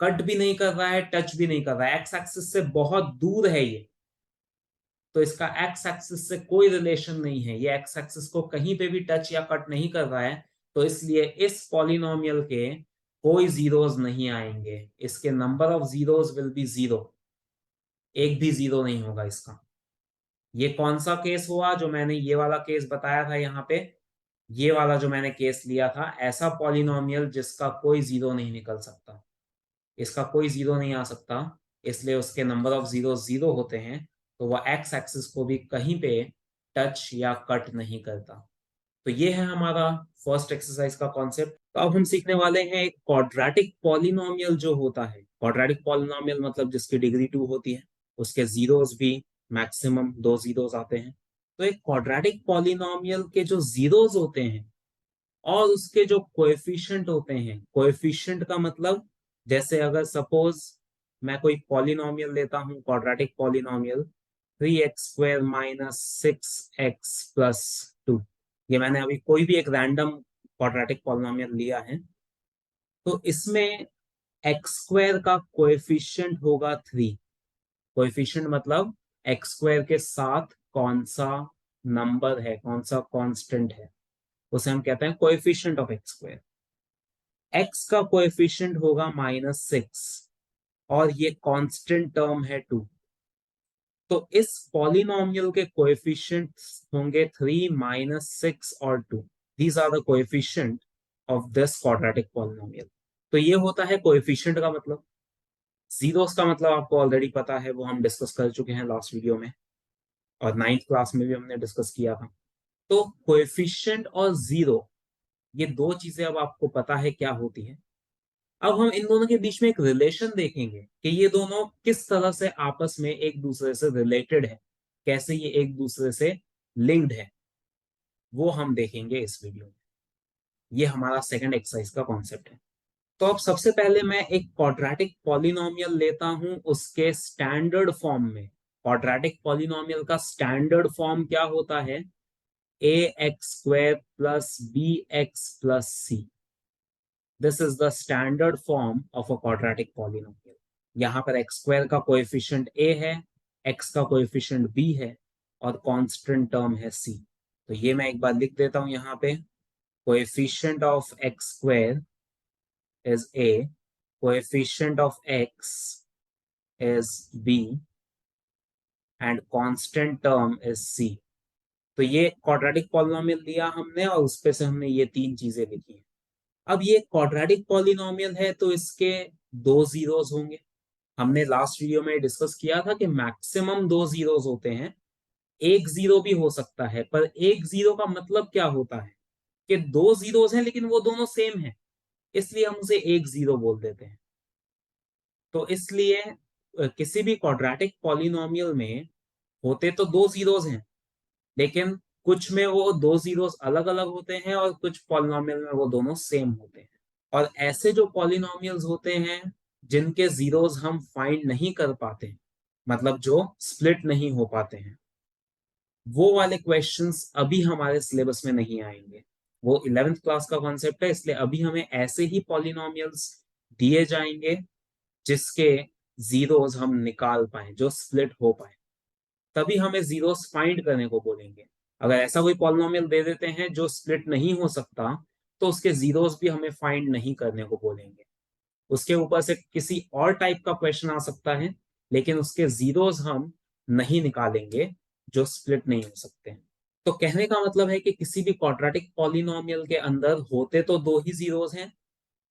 [SPEAKER 1] कट भी नहीं कर रहा है, टच भी नहीं कर रहा है, एक्स एक्सिस से बहुत दूर है ये। तो इसका एक्स एक्सिस से कोई रिलेशन नहीं है, ये एक्स एक्सिस को कहीं पे भी टच या कट नहीं कर रहा है। तो इसलिए इस पॉलिनोमियल के कोई जीरोस नहीं आएंगे। इसके number of zeros will be 0। एक भी जीरो नहीं होगा इसका। ये कौन सा केस हुआ जो मैंने ये वाला केस बताया था यहाँ पे, ये वाला जो मैंने केस लिया था, ऐसा पॉलिनोमियल जिसका कोई जीरो नहीं निकल सकता, इसका कोई जीरो नहीं आ सकता, इसलिए उसके नंबर ऑफ जीरो 0 होते हैं। तो वह एक्स एक्सिस को भी कहीं पे टच या कट नहीं करता। तो ये है हमारा फर्स्ट एक्सरसाइज का कॉन्सेप्ट। तो अब हम सीखने वाले हैं एक क्वाड्रेटिक पॉलिनोमियल जो होता है क्वाड्रेटिक पॉलिनोमियल मतलब जिसकी डिग्री 2 होती है, उसके जीरोस भी मैक्सिमम 2 जीरोस आते हैं। तो एक क्वाड्रेटिक पॉलिनोमियल के जो जीरोस होते हैं और उसके जो कोएफिशिएंट होते हैं, कोएफिशिएंट का मतलब जैसे अगर सपोज मैं कोई पॉलिनोमियल लेता हूँ, quadratic polynomial 3x² minus 6x+2, ये मैंने अभी कोई भी एक रैंडम क्वाड्रेटिक पॉलिनोमियल लिया है, तो इसमें x² का कोएफिशिएंट होगा 3। कोएफिशिएंट मतलब x² के साथ कौन सा नंबर है, कौन सा कांस्टेंट है, उसे हम कहते हैं कोएफिशिएंट ऑफ x²। x का कोएफिशिएंट होगा -6 और ये कांस्टेंट टर्म है 2। तो इस पॉलिनोमियल के कोएफिशिएंट्स होंगे 3, -6 और 2। These are the coefficient of this quadratic polynomial. तो ये होता है कोएफिशिएंट का मतलब। जीरोस का मतलब आपको ऑलरेडी पता है, वो हम डिस्कस कर चुके हैं लास्ट वीडियो में, और 9th क्लास में भी हमने डिस्कस किया था। तो कोएफिशिएंट और जीरो, ये दो चीजें अब आपको पता है क्या होती है। अब हम इन दोनों के बीच में एक रिलेशन देखेंगे कि ये दोनों किस तरह से आपस में एक दूसरे से रिलेटेड है, कैसे ये एक दूसरे से लिंक्ड है, वो हम देखेंगे इस वीडियो में। ये हमारा सेकंड एक्सरसाइज का कॉन्सेप्ट है। तो अब सबसे पहले मैं एक क्वाड्रेटिक पॉलिनोमियल लेता हूं उसके स्टैंडर्ड फॉर्म में। क्वाड्रेटिक पॉलिनोमियल का स्टैंडर्ड फॉर्म क्या होता है? ax² plus bx plus c। This is the standard form of a quadratic polynomial. यहाँ पर x² का कोएफिशिएंट a है, x का कोएफिशिएंट b है और कांस्टेंट टर्म है c। तो ये मैं एक बार लिख देता हूं यहाँ पे, coefficient of x² is a, coefficient of x is b and constant term is c। तो ये क्वाड्रेटिक पॉलिनोमियल लिया हमने और उस पे से हमने ये तीन चीजें लिखी हैं। अब ये क्वाड्रेटिक पॉलिनोमियल है तो इसके दो जीरोस होंगे। हमने लास्ट वीडियो में डिस्कस किया था कि मैक्सिमम दो जीरोस होते हैं, एक जीरो भी हो सकता है, पर एक जीरो का मतलब क्या होता है कि दो जीरोस हैं लेकिन वो दोनों सेम हैं, इसलिए हम उसे एक जीरो बोल देते हैं। तो इसलिए किसी भी क्वाड्रेटिक पॉलिनोमियल में होते तो दो जीरोस हैं, लेकिन कुछ में वो दो जीरोस अलग अलग होते हैं और कुछ पॉलिनोमियल में वो दोनों सेम होते हैं। और ऐसे जो पॉलिनोमियल्स होते हैं जिनके जीरोस हम फाइंड नहीं कर पाते, मतलब जो स्प्लिट नहीं हो पाते हैं, वो वाले क्वेश्चंस अभी हमारे सिलेबस में नहीं आएंगे। वो 11th क्लास का कॉन्सेप्ट है, इसलिए अभी हमें ऐसे ही पॉलिनोमियल्स दिए जाएंगे जिसके जीरोस हम निकाल पाए, जो स्प्लिट हो पाए, तभी हमें जीरोस फाइंड करने को बोलेंगे। अगर ऐसा कोई पॉलिनोमियल दे देते हैं जो स्प्लिट नहीं हो सकता, तो उसके जीरोस भी हमें फाइंड नहीं करने को बोलेंगे। उसके ऊपर से किसी और टाइप का क्वेश्चन आ सकता है, लेकिन उसके जीरोस हम नहीं निकालेंगे जो स्प्लिट नहीं हो सकते हैं। तो कहने का मतलब है कि किसी भी क्वाड्रेटिक पॉलिनोमियल के अंदर होते तो दो ही जीरोस हैं,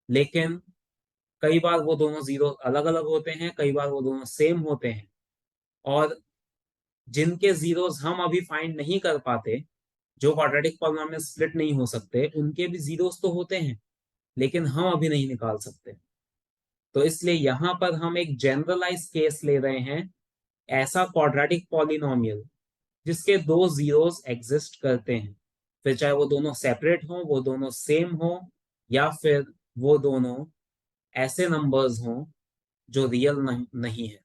[SPEAKER 1] लेकिन कई बार वो दोनों जीरो अलग अलग होते हैं, कई बार वो दोनों सेम होते हैं। और जिनके जीरोस हम अभी फाइंड नहीं कर पाते, जो क्वाड्रेटिक पॉलिनोमियल स्प्लिट नहीं हो सकते, उनके भी जीरोस तो होते हैं लेकिन हम अभी नहीं निकाल सकते। तो इसलिए यहां पर हम एक जनरलाइज केस ले रहे हैं, ऐसा क्वाड्रेटिक पॉलिनोमियल जिसके दो जीरोस एग्जिस्ट करते हैं, फिर चाहे वो दोनों सेपरेट हो, वो दोनों सेम हो, या फिर वो दोनों ऐसे नंबर्स हों जो रियल नहीं है।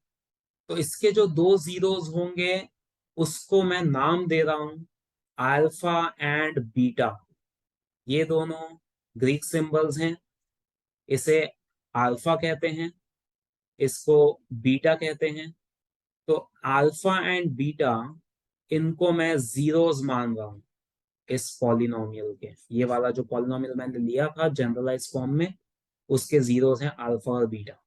[SPEAKER 1] तो इसके जो दो जीरोस होंगे उसको मैं नाम दे रहा हूं अल्फा एंड बीटा। ये दोनों ग्रीक सिंबल्स हैं, इसे अल्फा कहते हैं, इसको बीटा कहते हैं। तो अल्फा एंड बीटा, इनको मैं जीरोस मान रहा हूं इस पॉलिनोमियल के। ये वाला जो पॉलिनोमियल मैंने लिया था जनरलाइज फॉर्म में, उसके जीरोस हैं अल्फा और बीटा।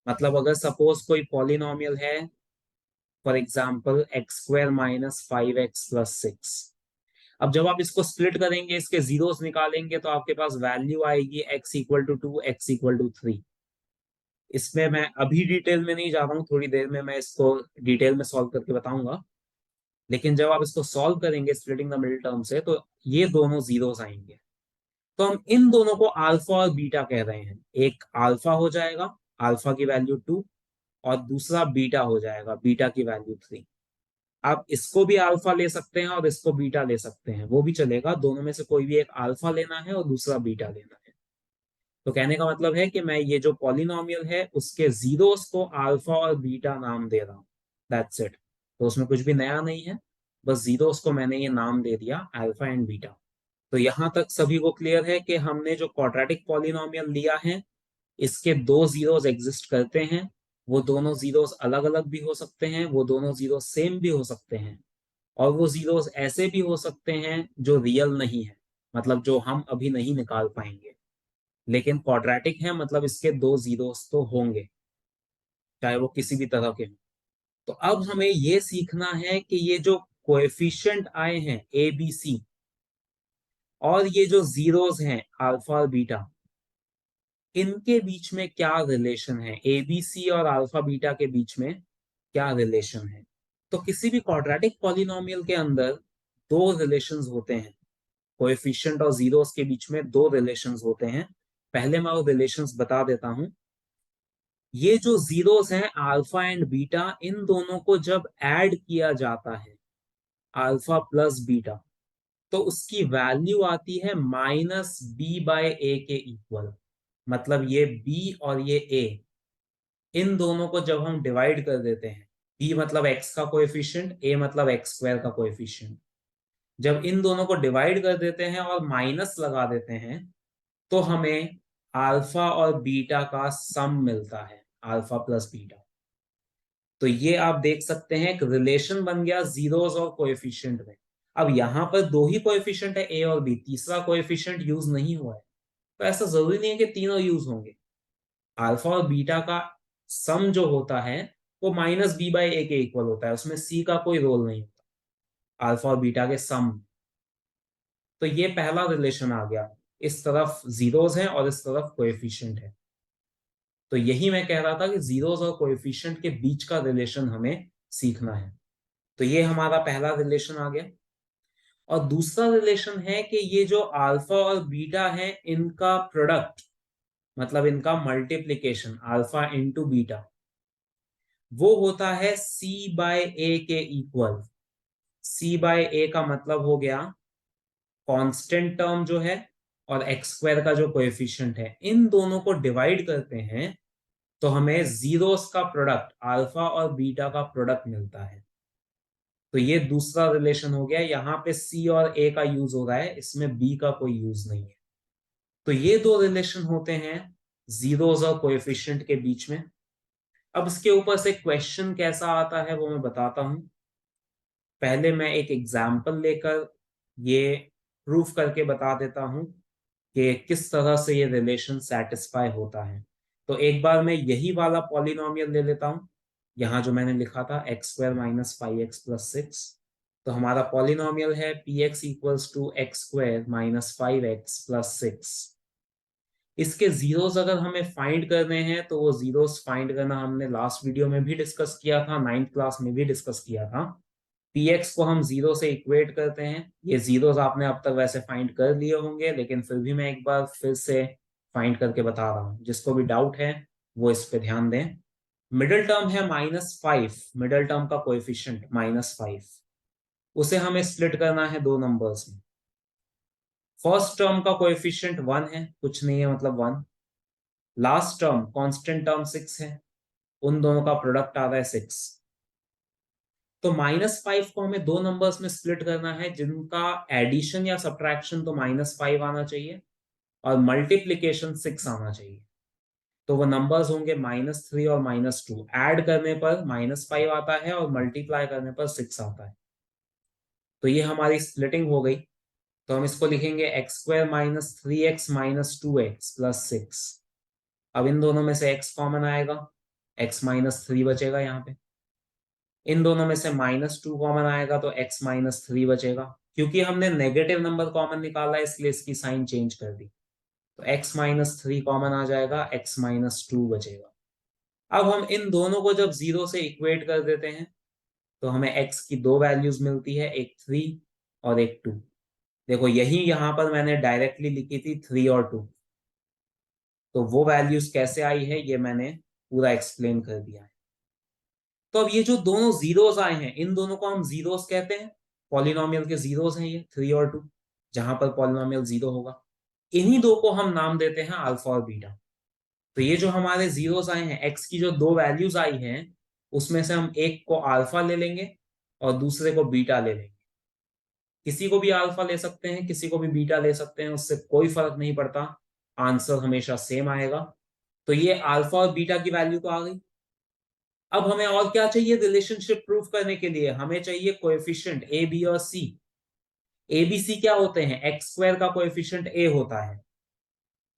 [SPEAKER 1] मतलब अगर सपोज कोई पॉलिनोमियल है, for example x² minus 5x plus 6, अब जब आप इसको स्प्लिट करेंगे, इसके जीरोस निकालेंगे, तो आपके पास वैल्यू आएगी x equal to 2, x equal to 3। इसमें मैं अभी डिटेल में नहीं जा रहा हूँ, थोड़ी देर में मैं इसको डिटेल में सॉल्व करके बताऊंगा। लेकिन जब आप इसको सॉल्व करेंगे स्प्लिटिंग द मिडिल टर्म से, तो ये दोनों जीरोस आएंगे। तो हम इन दोनों को अल्फा और बीटा कह रहे हैं। एक अल्फा हो जाएगा अल्फा की वैल्यू 2, और दूसरा बीटा हो जाएगा, बीटा की वैल्यू 3। आप इसको भी अल्फा ले सकते हैं और इसको बीटा ले सकते हैं, वो भी चलेगा, दोनों में से कोई भी एक अल्फा लेना है और दूसरा बीटा लेना है। तो कहने का मतलब है कि मैं ये जो पॉलिनोमियल है उसके जीरोस को अल्फा और बीटा नाम दे रहा हूँ, दैट्स इट। तो उसमें कुछ भी नया नहीं है, बस जीरोस को मैंने ये नाम दे दिया अल्फा एंड बीटा। तो यहां तक सभी को क्लियर है कि हमने जो क्वाड्रेटिक पॉलिनोमियल लिया है इसके दो जीरोस एग्जिस्ट करते हैं। वो दोनों जीरोस अलग अलग भी हो सकते हैं, वो दोनों जीरोस सेम भी हो सकते हैं, और वो जीरोस ऐसे भी हो सकते हैं जो रियल नहीं है, मतलब जो हम अभी नहीं निकाल पाएंगे, लेकिन क्वाड्रेटिक है मतलब इसके दो जीरोस तो होंगे, चाहे वो किसी भी तरह के हों। तो अब हमें ये सीखना है कि ये जो कोएफिशिएंट आए हैं ए बी सी, और ये जो जीरोस हैं अल्फा और बीटा, इनके बीच में क्या रिलेशन है, ए बी सी और अल्फा बीटा के बीच में क्या रिलेशन है। तो किसी भी क्वाड्रेटिक पॉलिनोमियल के अंदर दो रिलेशंस होते हैं, कोएफिशिएंट और जीरोस के बीच में दो रिलेशंस होते हैं। पहले मैं वो रिलेशंस बता देता हूं। ये जो जीरोस हैं अल्फा एंड बीटा, इन दोनों को जब ऐड किया जाता है, अल्फा प्लस बीटा, तो उसकी वैल्यू आती है -b/a के इक्वल। मतलब ये b और ये a, इन दोनों को जब हम डिवाइड कर देते हैं, b मतलब x का कोएफिशिएंट, a मतलब x स्क्वायर का कोएफिशिएंट, जब इन दोनों को डिवाइड कर देते हैं और माइनस लगा देते हैं, तो हमें अल्फा और बीटा का सम मिलता है, अल्फा प्लस बीटा। तो ये आप देख सकते हैं एक रिलेशन बन गया जीरोस और कोएफिशिएंट में। अब यहाँ पर दो ही कोएफिशिएंट है, ए और बी, तीसरा कोएफिशिएंट यूज नहीं हुआ है, तो ऐसा जरूरी नहीं है कि तीनों यूज होंगे। अल्फा और बीटा का सम जो होता है वो -b/a के इक्वल होता है, उसमें सी का कोई रोल नहीं होता, अल्फा और बीटा के सम। तो ये पहला रिलेशन आ गया, इस तरफ जीरोस हैं और इस तरफ कोएफिशिएंट है। तो यही मैं कह रहा था कि जीरोस और कोएफिशिएंट के बीच का रिलेशन हमें सीखना है। तो ये हमारा पहला रिलेशन आ गया। और दूसरा रिलेशन है कि ये जो अल्फा और बीटा है इनका प्रोडक्ट, मतलब इनका मल्टीप्लीकेशन, अल्फा इंटू बीटा, वो होता है c/a के इक्वल। c/a का मतलब हो गया कांस्टेंट टर्म जो है और एक्स स्क्वायर का जो कोएफिशिएंट है, इन दोनों को डिवाइड करते हैं तो हमें जीरोस का प्रोडक्ट, अल्फा और बीटा का प्रोडक्ट मिलता है। तो ये दूसरा रिलेशन हो गया, यहाँ पे सी और ए का यूज हो रहा है, इसमें बी का कोई यूज नहीं है। तो ये दो रिलेशन होते हैं जीरोस और कोएफिशिएंट के बीच में। अब इसके ऊपर से क्वेश्चन कैसा आता है वो मैं बताता हूं। पहले मैं एक एग्जाम्पल लेकर ये प्रूफ करके बता देता हूं कि किस तरह से ये रिलेशन सेटिस्फाई होता है। तो एक बार मैं यही वाला पॉलिनोमियल ले लेता हूं, यहाँ जो मैंने लिखा था x² - 5x + 6। तो हमारा पॉलिनोमियल है px = x² - 5x + 6। इसके जीरोस अगर हमें फाइंड करने हैं तो वो जीरोस फाइंड करना हमने लास्ट वीडियो में भी डिस्कस किया था, 9th क्लास में भी डिस्कस किया था। px को हम जीरो से इक्वेट करते हैं, ये जीरोस आपने अब तक वैसे फाइंड कर लिए होंगे, लेकिन फिर भी मैं एक बार फिर से फाइंड करके बता रहा हूँ, जिसको भी डाउट है वो इस पे ध्यान दें। मिडिल टर्म है -5, मिडिल टर्म का कोएफिशिएंट -5, उसे हमें स्प्लिट करना है दो नंबर्स में। फर्स्ट टर्म का कोएफिशिएंट 1 है, कुछ नहीं है मतलब 1। लास्ट टर्म कांस्टेंट टर्म 6 है, उन दोनों का प्रोडक्ट आ रहा है 6। तो -5 को हमें दो नंबर्स में स्प्लिट करना है जिनका एडिशन या सब्ट्रैक्शन तो -5 आना चाहिए और मल्टीप्लीकेशन 6 आना चाहिए। तो वो नंबर्स होंगे -3 और -2। ऐड करने पर -5 आता है और मल्टीप्लाई करने पर 6 आता है। तो ये हमारी स्प्लिटिंग हो गई। तो हम इसको लिखेंगे x² - 3x - 2x + 6। अब इन दोनों में से x कॉमन आएगा, x - 3 बचेगा यहाँ पे। इन दोनों में से -2 कॉमन आएगा तो x - 3 बचेगा। क्योंकि हमने नेगेटिव नंबर कॉमन निकाला है इसलिए इसकी साइन चेंज कर दी, तो x - 3 कॉमन आ जाएगा, x - 2 बचेगा। अब हम इन दोनों को जब जीरो से इक्वेट कर देते हैं तो हमें x की दो वैल्यूज मिलती है, एक 3 और एक 2। देखो यही यहां पर मैंने डायरेक्टली लिखी थी 3 और 2, तो वो वैल्यूज कैसे आई है ये मैंने पूरा एक्सप्लेन कर दिया है। तो अब ये जो दोनों जीरोस आए हैं, इन दोनों को हम जीरोस कहते हैं। पॉलिनोमियल के जीरोस हैं ये 3 और 2, जहां पर पॉलिनोमियल जीरो होगा। इन्हीं दो को हम नाम देते हैं अल्फा और बीटा। तो ये जो हमारे जीरोस आए हैं, एक्स की जो दो वैल्यूज आई हैं, उसमें से हम एक को अल्फा ले लेंगे और दूसरे को बीटा ले लेंगे। किसी को भी अल्फा ले सकते हैं, किसी को भी बीटा ले सकते हैं, उससे कोई फर्क नहीं पड़ता, आंसर हमेशा सेम आएगा। तो ये अल्फा और बीटा की वैल्यू तो आ गई। अब हमें और क्या चाहिए रिलेशनशिप प्रूफ करने के लिए? हमें चाहिए कोएफिशिएंट ए, बी और सी। ए बी सी क्या होते हैं? एक्स स्क्वायर का कोएफिशिएंट ए होता है,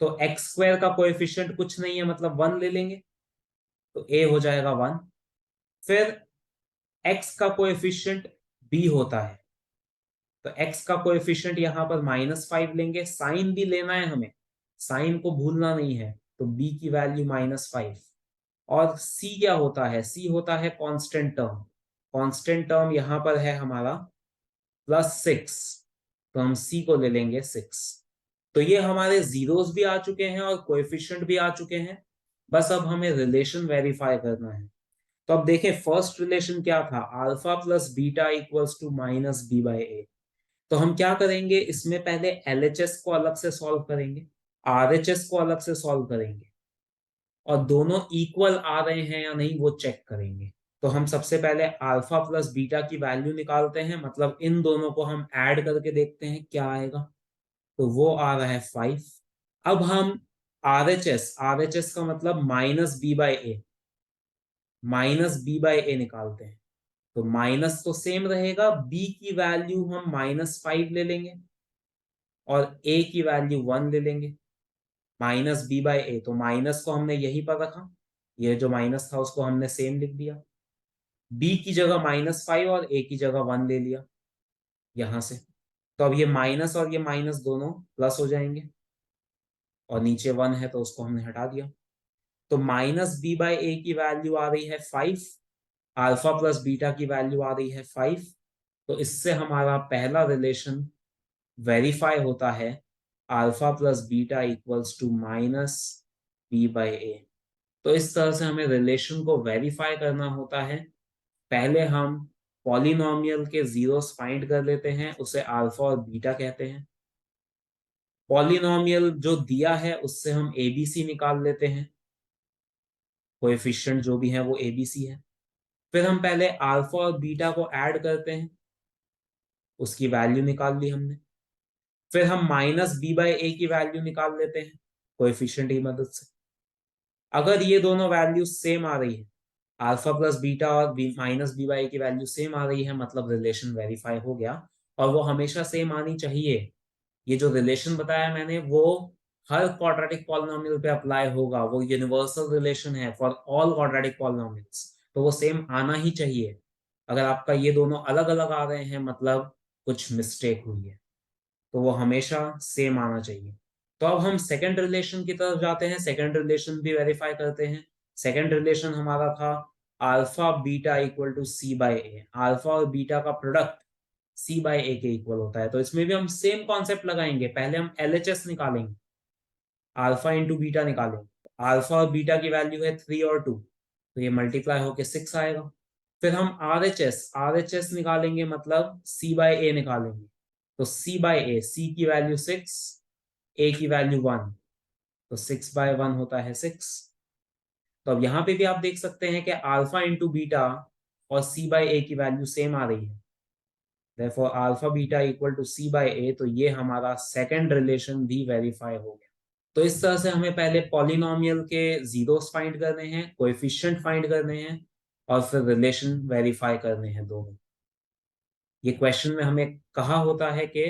[SPEAKER 1] तो एक्स स्क्वायर का कोएफिशिएंट कुछ नहीं है, मतलब 1 ले लेंगे, तो ए हो जाएगा 1। फिर एक्स का कोएफिशिएंट बी होता है, तो x का कोएफिशिएंट यहाँ पर -5 लेंगे। साइन भी लेना है हमें, साइन को भूलना नहीं है, तो b की वैल्यू -5। और c क्या होता है? c होता है कांस्टेंट टर्म। कांस्टेंट टर्म यहाँ पर है हमारा +6, तो हम c को ले लेंगे 6। तो ये हमारे जीरोस भी आ चुके हैं और कोएफिशिएंट भी आ चुके हैं। बस अब हमें रिलेशन वेरीफाई करना है। तो अब देखें, फर्स्ट रिलेशन क्या था? Alpha plus beta equals to -b/a। तो हम क्या करेंगे, इसमें पहले एलएचएस को अलग से सॉल्व करेंगे, आरएचएस को अलग से सॉल्व करेंगे, और दोनों इक्वल आ रहे हैं या नहीं वो चेक करेंगे। तो हम सबसे पहले अल्फा प्लस बीटा की वैल्यू निकालते हैं, मतलब इन दोनों को हम ऐड करके देखते हैं क्या आएगा। तो वो आ रहा है 5। अब हम आरएचएस, आरएचएस का मतलब -b/a, -b/a निकालते हैं। तो माइनस तो सेम रहेगा, b की वैल्यू हम -5 ले लेंगे और a की वैल्यू 1 ले लेंगे। -b/a, तो माइनस को हमने यहीं पर रखा, ये जो माइनस था उसको हमने सेम लिख दिया। b की जगह -5 और a की जगह 1 ले लिया यहां से। तो अब ये माइनस और ये माइनस दोनों प्लस हो जाएंगे, और नीचे 1 है तो उसको हमने हटा दिया। तो -b/a की वैल्यू आ रही है 5, अल्फा प्लस बीटा की वैल्यू आ रही है 5। तो इससे हमारा पहला रिलेशन वेरीफाई होता है, alpha plus beta equals to -b/a। तो इस तरह से हमें रिलेशन को वेरीफाई करना होता है। पहले हम पॉलिनोमियल के जीरोस फाइंड कर लेते हैं, उसे अल्फा और बीटा कहते हैं। पॉलिनोमियल जो दिया है उससे हम एबीसी निकाल लेते हैं, कोएफिशिएंट जो भी है वो एबीसी है। फिर हम पहले अल्फा और बीटा को ऐड करते हैं, उसकी वैल्यू निकाल ली हमने। फिर हम -b/a की वैल्यू निकाल लेते हैं कोएफिशिएंट की मदद से। अगर ये दोनों वैल्यू सेम आ रही है, अल्फा प्लस बीटा और -b/a की वैल्यू सेम आ रही है, मतलब रिलेशन वेरीफाई हो गया। और वो हमेशा सेम आनी चाहिए। ये जो रिलेशन बताया मैंने वो हर क्वाड्रेटिक पॉलिनोमियल पे अप्लाई होगा, वो यूनिवर्सल रिलेशन है फॉर ऑल क्वाड्रेटिक पॉलिनोमियल्स, तो वो सेम आना ही चाहिए। अगर आपका ये दोनों अलग अलग आ रहे हैं, मतलब कुछ मिस्टेक हुई है, तो वो हमेशा सेम आना चाहिए। तो अब हम सेकंड रिलेशन की तरफ जाते हैं, सेकंड रिलेशन भी वेरीफाई करते हैं। सेकंड रिलेशन हमारा था alpha beta equal to c/a। Alpha और बीटा का प्रोडक्ट c/a के इक्वल होता है। तो इसमें भी हम सेम कॉन्सेप्ट लगाएंगे, पहले हम एलएचएस निकालेंगे, अल्फा इंटू बीटा निकालेंगे। अल्फा और बीटा की वैल्यू है 3 और 2, तो ये मल्टीप्लाई होकर 6 आएगा। फिर हम आरएचएस, आरएचएस निकालेंगे, मतलब c/a निकालेंगे। तो c/a, c की वैल्यू 6, a की वैल्यू 1, तो 6/1 होता है 6। तो अब यहाँ पे भी आप देख सकते हैं कि अल्फा इंटू बीटा और c/a की वैल्यू सेम आ रही है, therefore alpha beta equal to c/a। तो ये हमारा सेकंड रिलेशन भी वेरीफाई हो गया। तो इस तरह से हमें पहले पॉलिनोमियल के जीरोस फाइंड करने हैं, कोएफिशिएंट फाइंड करने हैं, और फिर रिलेशन वेरीफाई करने हैं दोनों। ये क्वेश्चन में हमें कहा होता है कि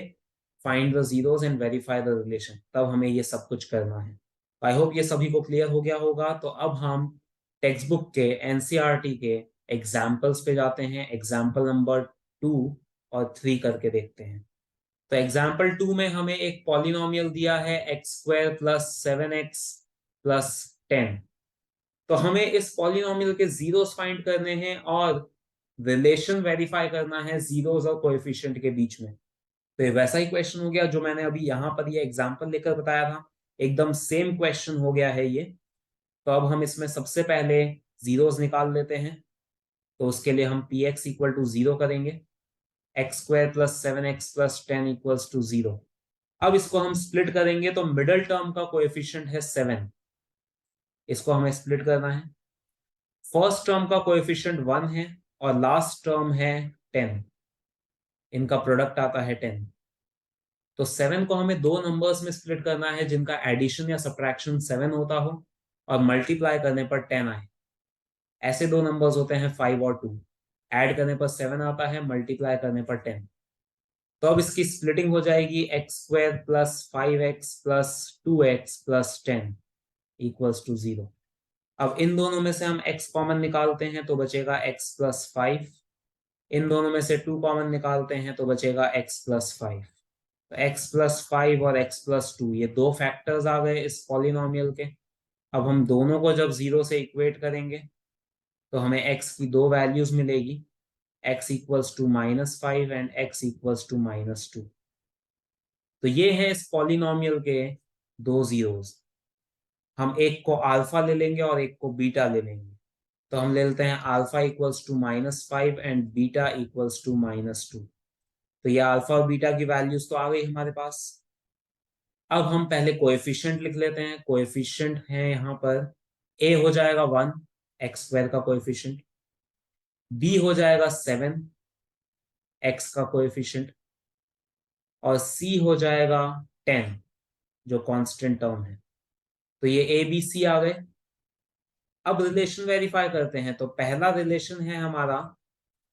[SPEAKER 1] find the zeros and verify the relation, तब हमें ये सब कुछ करना है। आई होप ये सभी को क्लियर हो गया होगा। तो अब हम टेक्स्ट बुक के एनसीईआरटी के एग्जाम्पल्स पे जाते हैं, एग्जाम्पल नंबर 2 और 3 करके देखते हैं। तो एग्जाम्पल 2 में हमें एक पॉलिनोमियल दिया है x² + 7x + 10। तो हमें इस पॉलिनोमियल के जीरोस फाइंड करने हैं और रिलेशन वेरीफाई करना है जीरोस और कोएफिशिएंट के बीच में। तो ये वैसा ही क्वेश्चन हो गया जो मैंने अभी यहाँ पर ये एग्जांपल लेकर बताया था, एकदम सेम क्वेश्चन हो गया है ये। तो अब हम इसमें सबसे पहले जीरोस निकाल लेते हैं। तो उसके लिए हम पी एक्स इक्वल टू 0 करेंगे, x square plus 7x plus 10 equals to 0। अब इसको हम स्प्लिट करेंगे तो मिडल टर्म का कोएफिशिएंट है 7, इसको हमें स्प्लिट करना है। फर्स्ट टर्म का कोएफिशिएंट 1 है और लास्ट टर्म है 10, इनका प्रोडक्ट आता है 10। तो 7 को हमें दो नंबर्स में स्प्लिट करना है जिनका एडिशन या सब्ट्रैक्शन 7 होता हो और मल्टीप्लाई करने पर 10 आए। ऐसे दो नंबर्स होते हैं 5 और 2, ऐड करने पर 7 आता है, मल्टीप्लाई करने पर 10। तो अब इसकी स्प्लिटिंग हो जाएगी, x square plus 5x plus 2x plus 10 equals to 0। अब इन दोनों में से हम x कॉमन निकालते हैं तो बचेगा x प्लस 5, इन दोनों में से 2 कॉमन निकालते हैं तो बचेगा x प्लस 5। तो x प्लस 5 और x प्लस 2 ये दो फैक्टर्स आ गए इस पॉलिनोमियल के। अब हम दोनों को जब 0 से इक्वेट करेंगे तो हमें x की दो वैल्यूज मिलेगी, x equals to -5 and x equals to -2। तो ये है इस पॉलिनोमियल के दो जीरोस। हम एक को अल्फा ले लेंगे और एक को बीटा ले लेंगे। तो हम ले लेते हैं alpha equals to -5 and beta equals to -2। तो ये अल्फा और बीटा की वैल्यूज तो आ गई हमारे पास। अब हम पहले कोएफिशिएंट लिख लेते हैं। कोएफिशिएंट है यहाँ पर, a हो जाएगा 1, एक्स स्क्वायर का कोएफिशिएंट, b हो जाएगा 7, x का कोएफिशिएंट, और c हो जाएगा 10 जो कांस्टेंट टर्म है। तो ये a b c आ गए। अब रिलेशन वेरीफाई करते हैं। तो पहला रिलेशन है हमारा,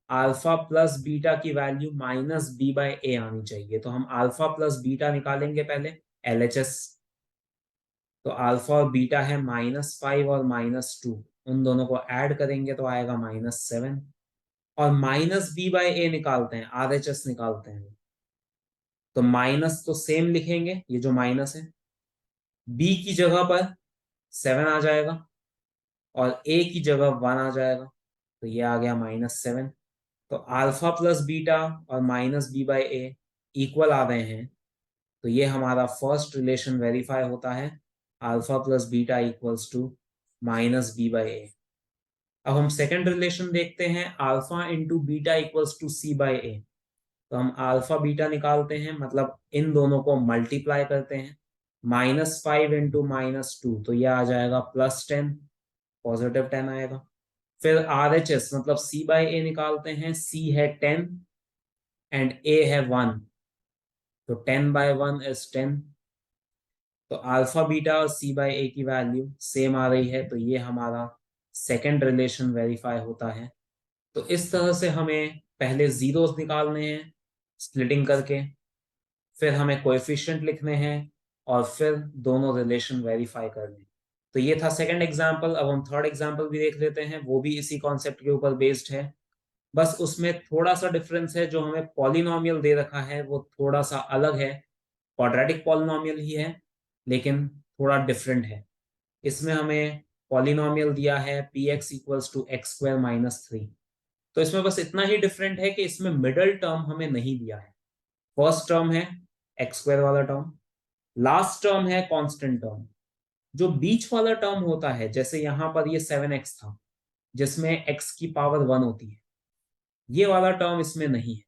[SPEAKER 1] अल्फा प्लस बीटा की वैल्यू -b/a आनी चाहिए। तो हम अल्फा प्लस बीटा निकालेंगे पहले, LHS। तो अल्फा और बीटा है -5 और -2, उन दोनों को ऐड करेंगे तो आएगा -7। और -b/a निकालते हैं, RHS निकालते हैं। तो माइनस तो सेम लिखेंगे, ये जो माइनस है, b की जगह पर 7 आ जाएगा और a की जगह 1 आ जाएगा। तो ये आ गया -7। तो अल्फा प्लस बीटा और -b/a इक्वल आ गए हैं। तो ये हमारा फर्स्ट रिलेशन वेरीफाई होता है, alpha plus beta equals to -b/a। अब हम सेकंड रिलेशन देखते हैं, alpha into beta equals to c/a। तो हम अल्फा बीटा निकालते हैं, मतलब इन दोनों को मल्टीप्लाई करते हैं। -5 इंटू -2 तो ये आ जाएगा +10, पॉजिटिव 10 आएगा। फिर RHS मतलब c/a निकालते हैं। c है 10 एंड a है 1, तो 10/1 इज 10। तो अल्फा बीटा और c/a की वैल्यू सेम आ रही है, तो ये हमारा सेकंड रिलेशन वेरीफाई होता है। तो इस तरह से हमें पहले जीरोस निकालने हैं स्प्लिटिंग करके, फिर हमें कोएफिशिएंट लिखने हैं और फिर दोनों रिलेशन वेरीफाई करने। तो ये था सेकंड एग्जांपल। अब हम थर्ड एग्जांपल भी देख लेते हैं, वो भी इसी कॉन्सेप्ट के ऊपर बेस्ड है। बस उसमें थोड़ा सा डिफरेंस है, जो हमें पॉलिनोमियल दे रखा है वो थोड़ा सा अलग है, क्वाड्रेटिक पॉलिनोमियल ही है लेकिन थोड़ा डिफरेंट है। इसमें हमें पॉलिनोमियल दिया है p x equals to x square -3। तो इसमें बस इतना ही डिफरेंट है कि इसमें मिडल टर्म हमें नहीं दिया है। फर्स्ट टर्म है एक्स स्क्वायर वाला टर्म, लास्ट टर्म है कांस्टेंट टर्म। जो बीच वाला टर्म होता है, जैसे यहां पर ये 7x था जिसमें x की पावर 1 होती है, ये वाला टर्म इसमें नहीं है।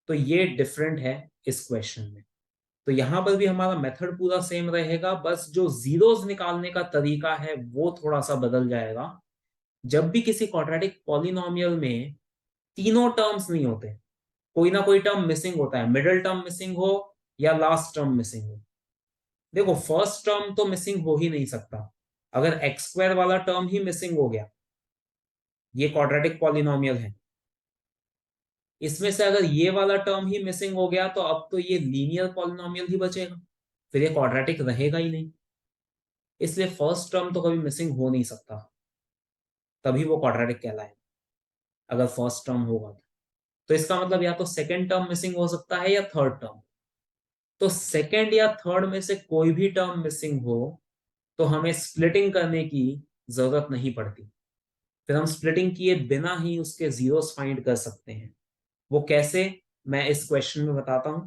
[SPEAKER 1] तो ये डिफरेंट है इस क्वेश्चन में। तो यहां पर भी हमारा मेथड पूरा सेम रहेगा, बस जो जीरोस निकालने का तरीका है वो थोड़ा सा बदल जाएगा। जब भी किसी क्वाड्रेटिक पॉलिनोमियल में तीनों टर्म्स नहीं होते, कोई ना कोई टर्म मिसिंग होता है, मिडिल टर्म मिसिंग हो या लास्ट टर्म मिसिंग हो। देखो फर्स्ट टर्म तो मिसिंग हो ही नहीं सकता। अगर एक्स स्क्वायर वाला टर्म ही मिसिंग हो गया, ये क्वाड्रेटिक पॉलिनोमियल है, इसमें से अगर ये वाला टर्म ही मिसिंग हो गया तो अब तो ये लीनियर पॉलिनोमियल ही बचेगा, फिर ये क्वाड्रेटिक रहेगा ही नहीं। इसलिए फर्स्ट टर्म तो कभी मिसिंग हो नहीं सकता, तभी वो क्वाड्रेटिक कहलाएगा अगर फर्स्ट टर्म होगा तो इसका मतलब या तो सेकंड टर्म मिसिंग हो सकता है या थर्ड टर्म। तो सेकंड या थर्ड में से कोई भी टर्म मिसिंग हो तो हमें स्प्लिटिंग करने की जरूरत नहीं पड़ती, फिर हम स्प्लिटिंग किए बिना ही उसके जीरोस फाइंड कर सकते हैं। वो कैसे, मैं इस क्वेश्चन में बताता हूं।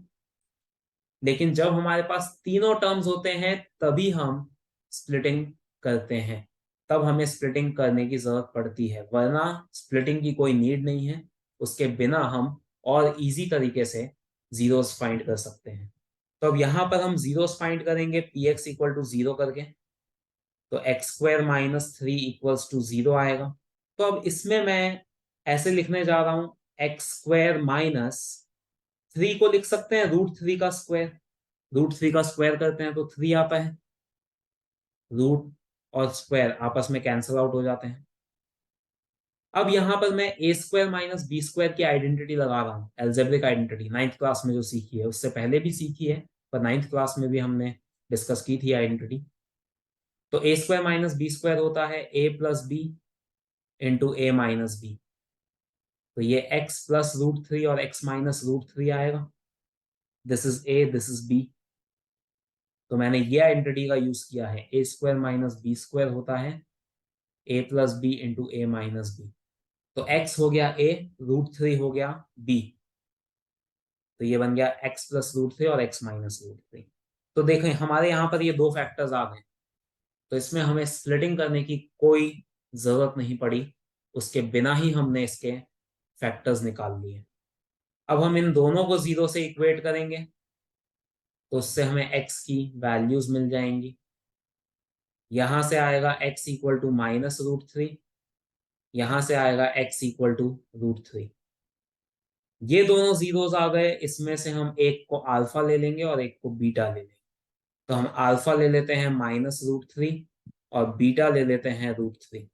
[SPEAKER 1] लेकिन जब हमारे पास तीनों टर्म्स होते हैं तभी हम स्प्लिटिंग करते हैं। तब हमें स्प्लिटिंग करने की जरूरत पड़ती है, वरना स्प्लिटिंग की कोई नीड नहीं है। उसके बिना हम और इजी तरीके से जीरोस फाइंड कर सकते हैं। तो अब यहाँ पर हम जीरोस फाइंड करेंगे p x equal to zero करके, तो x square minus three equals to zero आएगा। तो अब इसमें मैं ऐसे लिखने जा रहा हूं, एक्स स्क्वायर माइनस थ्री को लिख सकते हैं रूट थ्री का स्क्वायर। रूट थ्री का स्क्वायर करते हैं तो थ्री आता है, रूट और स्क्वायर आपस में कैंसिल आउट हो जाते हैं। अब यहां पर मैं ए स्क्वायर माइनस बी स्क्वायर की आइडेंटिटी लगा रहा हूँ, एल्जेब्रिक आइडेंटिटी, नाइन्थ क्लास में जो सीखी है, उससे पहले भी सीखी है, पर नाइन्थ क्लास में भी हमने डिस्कस की थी आइडेंटिटी। तो a square minus b square होता है a plus b into a minus b. तो ये एक्स प्लस रूट थ्री और एक्स माइनस रूट थ्री आएगा। This is a, this is b. तो मैंने ये आइडेंटिटी का यूज किया है, a square minus b square होता है a plus b into a minus b. तो x हो गया a, रूट थ्री हो गया b। तो ये बन गया x प्लस रूट थ्री और x माइनस रूट थ्री। तो देखें हमारे यहाँ पर ये दो फैक्टर्स आ गए, तो इसमें हमें स्प्लिटिंग करने की कोई जरूरत नहीं पड़ी, उसके बिना ही हमने इसके फैक्टर्स निकाल लिए। अब हम इन दोनों को जीरो से इक्वेट करेंगे, तो उससे हमें x की वैल्यूज मिल जाएंगी। यहां से आएगा x equal to minus root three, यहां से आएगा x equal to root three. ये दोनों जीरोस आ गए, इसमें से हम एक को अल्फा ले लेंगे और एक को बीटा ले लेंगे। तो हम अल्फा ले लेते हैं माइनस रूट थ्री और बीटा ले लेते हैं रूट थ्री।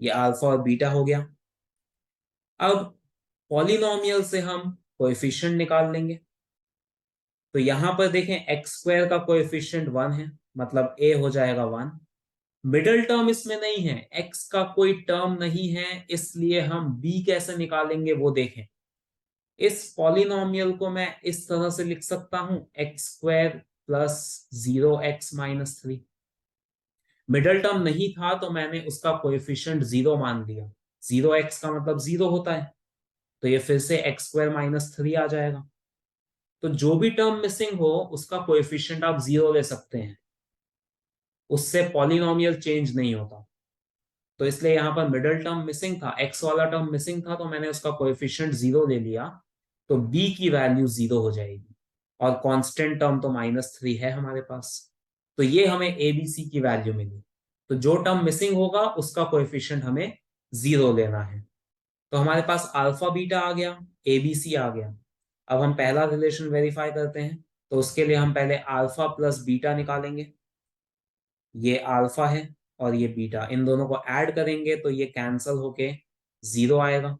[SPEAKER 1] ये अल्फा और बीटा हो गया। अब पॉलिनोमियल से हम कोएफिशिएंट निकाल लेंगे। तो यहां पर देखें एक्स स्क्वायर का कोएफिशिएंट वन है, मतलब ए हो जाएगा वन। मिडिल टर्म इसमें नहीं है, एक्स का कोई टर्म नहीं है, इसलिए हम बी कैसे निकालेंगे वो देखें। इस पॉलिनोमियल को मैं इस तरह से लिख सकता हूं, x square plus zero x minus three. Middle term नहीं था तो मैंने उसका कोएफिशिएंट जीरो मान लिया। जीरो एक्स का मतलब जीरो होता है, तो ये फिर से एक्स स्क्वायर माइनस थ्री आ जाएगा। तो जो भी टर्म मिसिंग हो उसका कोएफिशिएंट आप जीरो ले सकते हैं, उससे पॉलिनोमियल चेंज नहीं होता। तो इसलिए यहाँ पर मिडिल टर्म मिसिंग था, एक्स वाला टर्म मिसिंग था, तो मैंने उसका कोएफिशिएंट जीरो ले लिया। तो बी की वैल्यू जीरो हो जाएगी, और कांस्टेंट टर्म तो माइनस थ्री है हमारे पास। तो ये हमें ए बी सी की वैल्यू मिली। तो जो टर्म मिसिंग होगा उसका कोएफिशिएंट हमें जीरो लेना है। तो हमारे पास अल्फा बीटा आ गया, ए बी सी आ गया। अब हम पहला रिलेशन वेरीफाई करते हैं। तो उसके लिए हम पहले अल्फा प्लस बीटा निकालेंगे। ये अल्फा है और ये बीटा, इन दोनों को ऐड करेंगे तो ये कैंसल होके जीरो आएगा।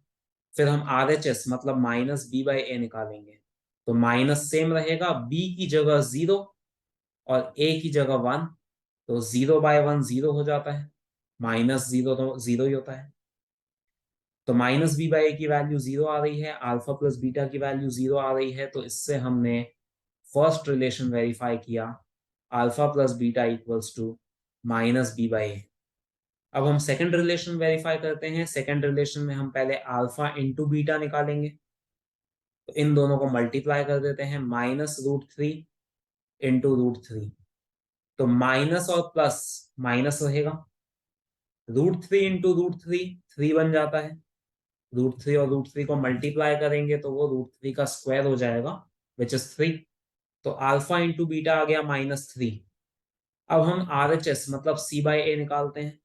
[SPEAKER 1] फिर हम आर एच एस मतलब माइनस बी बाई ए निकालेंगे। तो माइनस सेम रहेगा, बी की जगह जीरो और ए की जगह वन। तो जीरो बाय वन जीरो हो जाता है, माइनस जीरो तो जीरो ही होता है। तो माइनस बी बाई ए की वैल्यू जीरो आ रही है, अल्फा प्लस बीटा की वैल्यू जीरो आ रही है। तो इससे हमने फर्स्ट रिलेशन वेरीफाई किया, alpha plus beta equals to minus B by A. अब हम सेकंड रिलेशन वेरीफाई करते हैं। सेकंड रिलेशन में हम पहले अल्फा इंटू बीटा निकालेंगे। तो इन दोनों को मल्टीप्लाई कर देते हैं, minus root three into root three. तो माइनस और प्लस माइनस रहेगा, root three into root three three बन जाता है। रूट थ्री और रूट थ्री को मल्टीप्लाई करेंगे तो वो रूट थ्री का स्क्वायर हो जाएगा, विच इज थ्री। तो अल्फा इंटू बीटा आ गया माइनस थ्री। अब हम आर एच एस मतलब सी बाई ए निकालते हैं।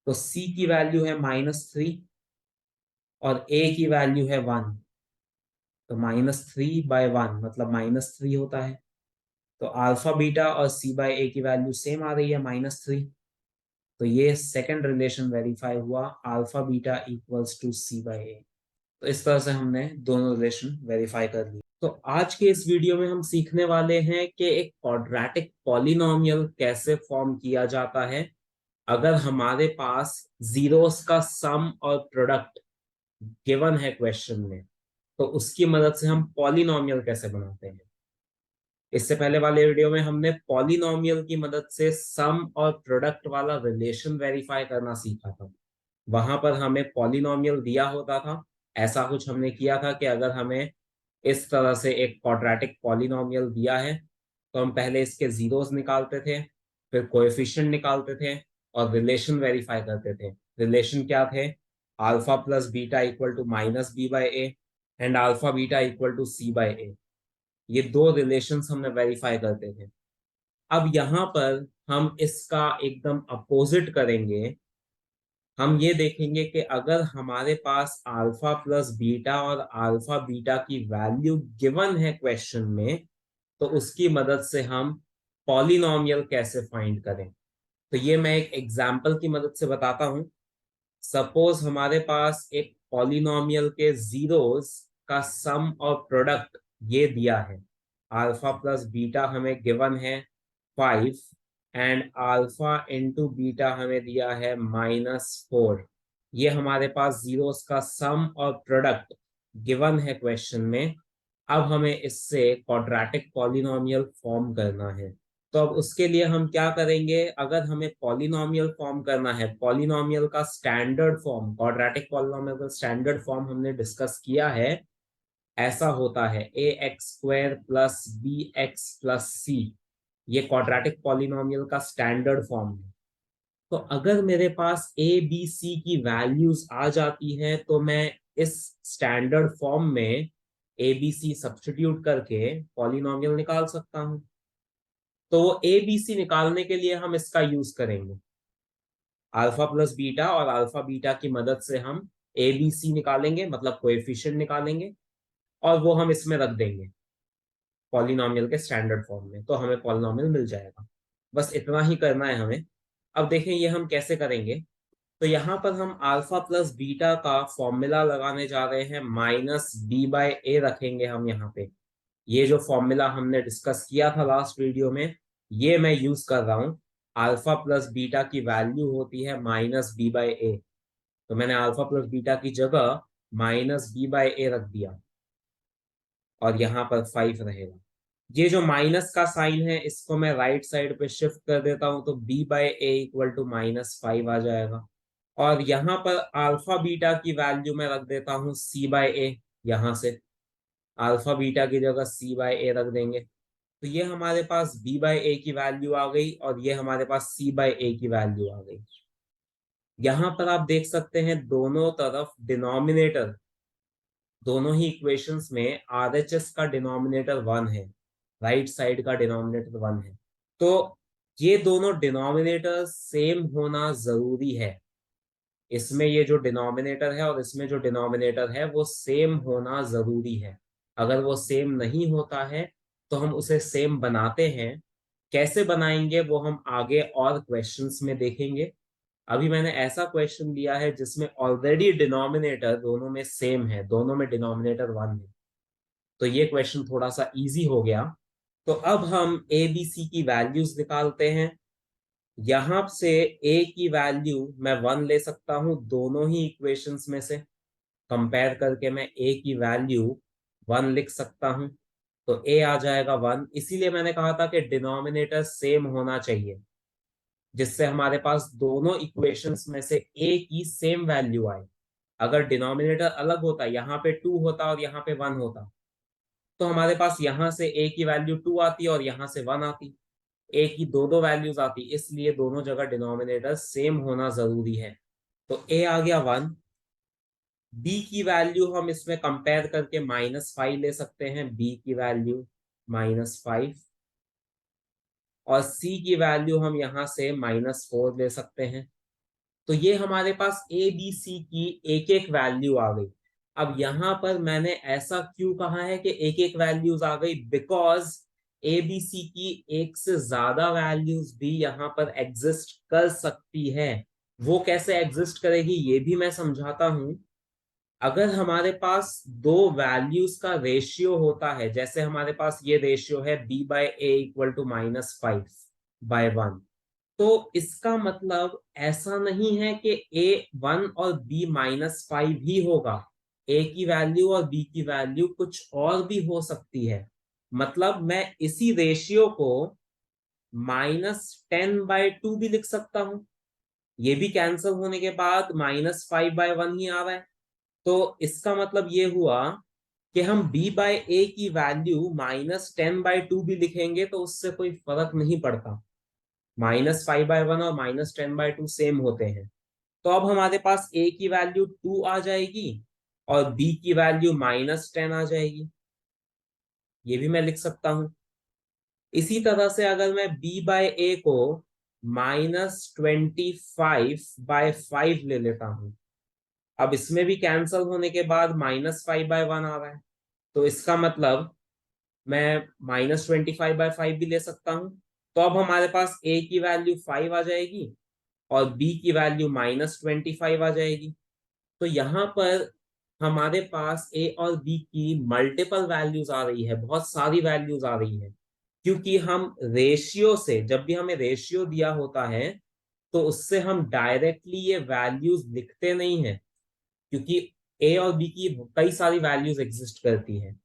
[SPEAKER 1] तो सी की वैल्यू है माइनस थ्री और ए की वैल्यू है वन। तो माइनस थ्री बाय वन मतलब माइनस थ्री होता है। तो अल्फा बीटा और सी बाय ए की वैल्यू सेम आ रही है, माइनस थ्री। तो ये सेकंड रिलेशन वेरीफाई हुआ, alpha beta equals to C by A. तो इस तरह से हमने दोनों रिलेशन वेरीफाई कर लिए। तो आज के इस वीडियो में हम सीखने वाले हैं कि एक क्वाड्रेटिक पॉलिनोमियल कैसे फॉर्म किया जाता है अगर हमारे पास जीरोस का सम और प्रोडक्ट गिवन है क्वेश्चन में। तो उसकी मदद से हम पॉलिनोमियल कैसे बनाते हैं। इससे पहले वाले वीडियो में हमने पॉलिनोमियल की मदद से सम और प्रोडक्ट वाला रिलेशन वेरीफाई करना सीखा था। वहां पर हमें पॉलिनोमियल दिया होता था, ऐसा कुछ हमने किया था कि अगर हमें इस तरह से एक क्वाड्रेटिक पॉलिनोमियल दिया है तो हम पहले इसके जीरोस निकालते थे, फिर कोएफिशिएंट निकालते थे और रिलेशन वेरीफाई करते थे। रिलेशन क्या थे? Alpha plus beta equal to minus B by A and alpha beta equal to C by A. ये दो रिलेशंस हमने वेरीफाई करते थे। अब यहाँ पर हम इसका एकदम अपोजिट करेंगे। हम ये देखेंगे कि अगर हमारे पास अल्फा प्लस बीटा और अल्फा बीटा की वैल्यू गिवन है क्वेश्चन में, तो उसकी मदद से हम पॉलिनोमियल कैसे फाइंड करें। तो ये मैं एक एग्जाम्पल की मदद से बताता हूं। सपोज हमारे पास एक पॉलिनोमियल के जीरोस का सम और प्रोडक्ट ये दिया है। अल्फा प्लस बीटा हमें गिवन है 5 एंड अल्फा इंटू बीटा हमें दिया है -4। ये हमारे पास जीरोस का सम और प्रोडक्ट गिवन है क्वेश्चन में। अब हमें इससे क्वाड्रेटिक पॉलिनोमियल फॉर्म करना है। तो अब उसके लिए हम क्या करेंगे? अगर हमें पॉलिनोमियल फॉर्म करना है, पॉलिनोमियल का स्टैंडर्ड फॉर्म, क्वाड्रेटिक पॉलिनोमियल का स्टैंडर्ड फॉर्म हमने डिस्कस किया है। ऐसा होता है A X square plus B X plus C. ये क्वाड्रेटिक पॉलिनोमियल का स्टैंडर्ड फॉर्म है। तो अगर मेरे पास ए बी सी की वैल्यूज आ जाती है तो मैं इस स्टैंडर्ड फॉर्म में ए बी सी सब्स्टिट्यूट करके पॉलिनोमियल निकाल सकता हूं। तो वो ए बी सी निकालने के लिए हम इसका यूज करेंगे। अल्फा प्लस बीटा और अल्फा बीटा की मदद से हम ए बी सी निकालेंगे, मतलब कोएफिशिएंट निकालेंगे, और वो हम इसमें रख देंगे पॉलिनोमियल के स्टैंडर्ड फॉर्म में, तो हमें पॉलिनोमियल मिल जाएगा। बस इतना ही करना है हमें। अब देखें ये हम कैसे करेंगे। तो यहाँ पर हम अल्फा प्लस बीटा का फॉर्मूला लगाने जा रहे हैं, माइनस बी बाय ए रखेंगे हम यहाँ पे। ये जो फॉर्मूला हमने डिस्कस किया था लास्ट वीडियो में, ये मैं यूज कर रहा हूँ। अल्फा प्लस बीटा की वैल्यू होती है माइनस बी बाय ए, तो मैंने अल्फा प्लस बीटा की जगह माइनस बी बाय ए रख दिया और यहाँ पर 5 रहेगा। ये जो माइनस का साइन है इसको मैं राइट साइड पे शिफ्ट कर देता हूँ, तो b by a equal to -5 आ जाएगा। और यहाँ पर अल्फा बीटा की वैल्यू मैं रख देता हूँ सी बाय ए। यहाँ से अल्फा बीटा की जगह सी बाय ए रख देंगे, तो ये हमारे पास बी बाय ए की वैल्यू आ गई और ये हमारे पास सी बाय ए की वैल्यू आ गई। यहाँ पर आप देख सकते हैं दोनों तरफ डिनोमिनेटर, दोनों ही इक्वेशंस में आरएचएस का डिनोमिनेटर 1 है, राइट साइड का डिनोमिनेटर 1 है। तो ये दोनों डिनोमिनेटर सेम होना जरूरी है। इसमें ये जो डिनोमिनेटर है और इसमें जो डिनोमिनेटर है वो सेम होना जरूरी है। अगर वो सेम नहीं होता है तो हम उसे सेम बनाते हैं। कैसे बनाएंगे वो हम आगे और क्वेश्चंस में देखेंगे। अभी मैंने ऐसा क्वेश्चन लिया है जिसमें ऑलरेडी डिनोमिनेटर दोनों में सेम है, दोनों में डिनोमिनेटर 1 है, तो ये क्वेश्चन थोड़ा सा इजी हो गया। तो अब हम ए बी सी की वैल्यूज निकालते हैं। यहां से ए की वैल्यू मैं 1 ले सकता हूं दोनों ही इक्वेशंस में से। कंपेयर करके मैं ए की वैल्यू 1 लिख सकता हूं, तो ए आ जाएगा 1। इसीलिए मैंने कहा था कि डिनोमिनेटर सेम होना चाहिए, जिससे हमारे पास दोनों इक्वेशंस में से ए की सेम वैल्यू आए। अगर डिनोमिनेटर अलग होता, यहाँ पे 2 होता और यहाँ पे 1 होता, तो हमारे पास यहाँ से ए की वैल्यू 2 आती और यहाँ से 1 आती, ए की दो दो वैल्यूज आती। इसलिए दोनों जगह डिनोमिनेटर सेम होना जरूरी है। तो ए आ गया 1। बी की वैल्यू हम इसमें कंपेयर करके -5 ले सकते हैं, बी की वैल्यू -5, और सी की वैल्यू हम यहाँ से -4 ले सकते हैं। तो ये हमारे पास ए बी सी की एक एक वैल्यू आ गई। अब यहाँ पर मैंने ऐसा क्यों कहा है कि एक एक वैल्यूज आ गई? बिकॉज ए बी सी की एक से ज्यादा वैल्यूज भी यहाँ पर एग्जिस्ट कर सकती है। वो कैसे एग्जिस्ट करेगी ये भी मैं समझाता हूं। अगर हमारे पास दो वैल्यूज का रेशियो होता है, जैसे हमारे पास ये रेशियो है b by a equal to -5/1, तो इसका मतलब ऐसा नहीं है कि a1 और b-5 ही होगा। a की वैल्यू और b की वैल्यू कुछ और भी हो सकती है। मतलब मैं इसी रेशियो को -10/2 भी लिख सकता हूं। ये भी कैंसिल होने के बाद -5/1 ही आ रहा है। तो इसका मतलब ये हुआ कि हम b बाय ए की वैल्यू -10/2 भी लिखेंगे तो उससे कोई फर्क नहीं पड़ता। -5/1 और -10/2 सेम होते हैं। तो अब हमारे पास a की वैल्यू 2 आ जाएगी और b की वैल्यू -10 आ जाएगी। ये भी मैं लिख सकता हूं। इसी तरह से अगर मैं b/a को -25/5 ले लेता हूं, अब इसमें भी कैंसल होने के बाद -5/1 आ रहा है, तो इसका मतलब मैं -25/5 भी ले सकता हूं। तो अब हमारे पास a की वैल्यू 5 आ जाएगी और b की वैल्यू -25 आ जाएगी। तो यहाँ पर हमारे पास a और b की मल्टीपल वैल्यूज आ रही है, बहुत सारी वैल्यूज आ रही है, क्योंकि हम रेशियो से, जब भी हमें रेशियो दिया होता है तो उससे हम डायरेक्टली ये वैल्यूज लिखते नहीं है, क्योंकि a और b की कई सारी वैल्यूज एग्जिस्ट करती हैं।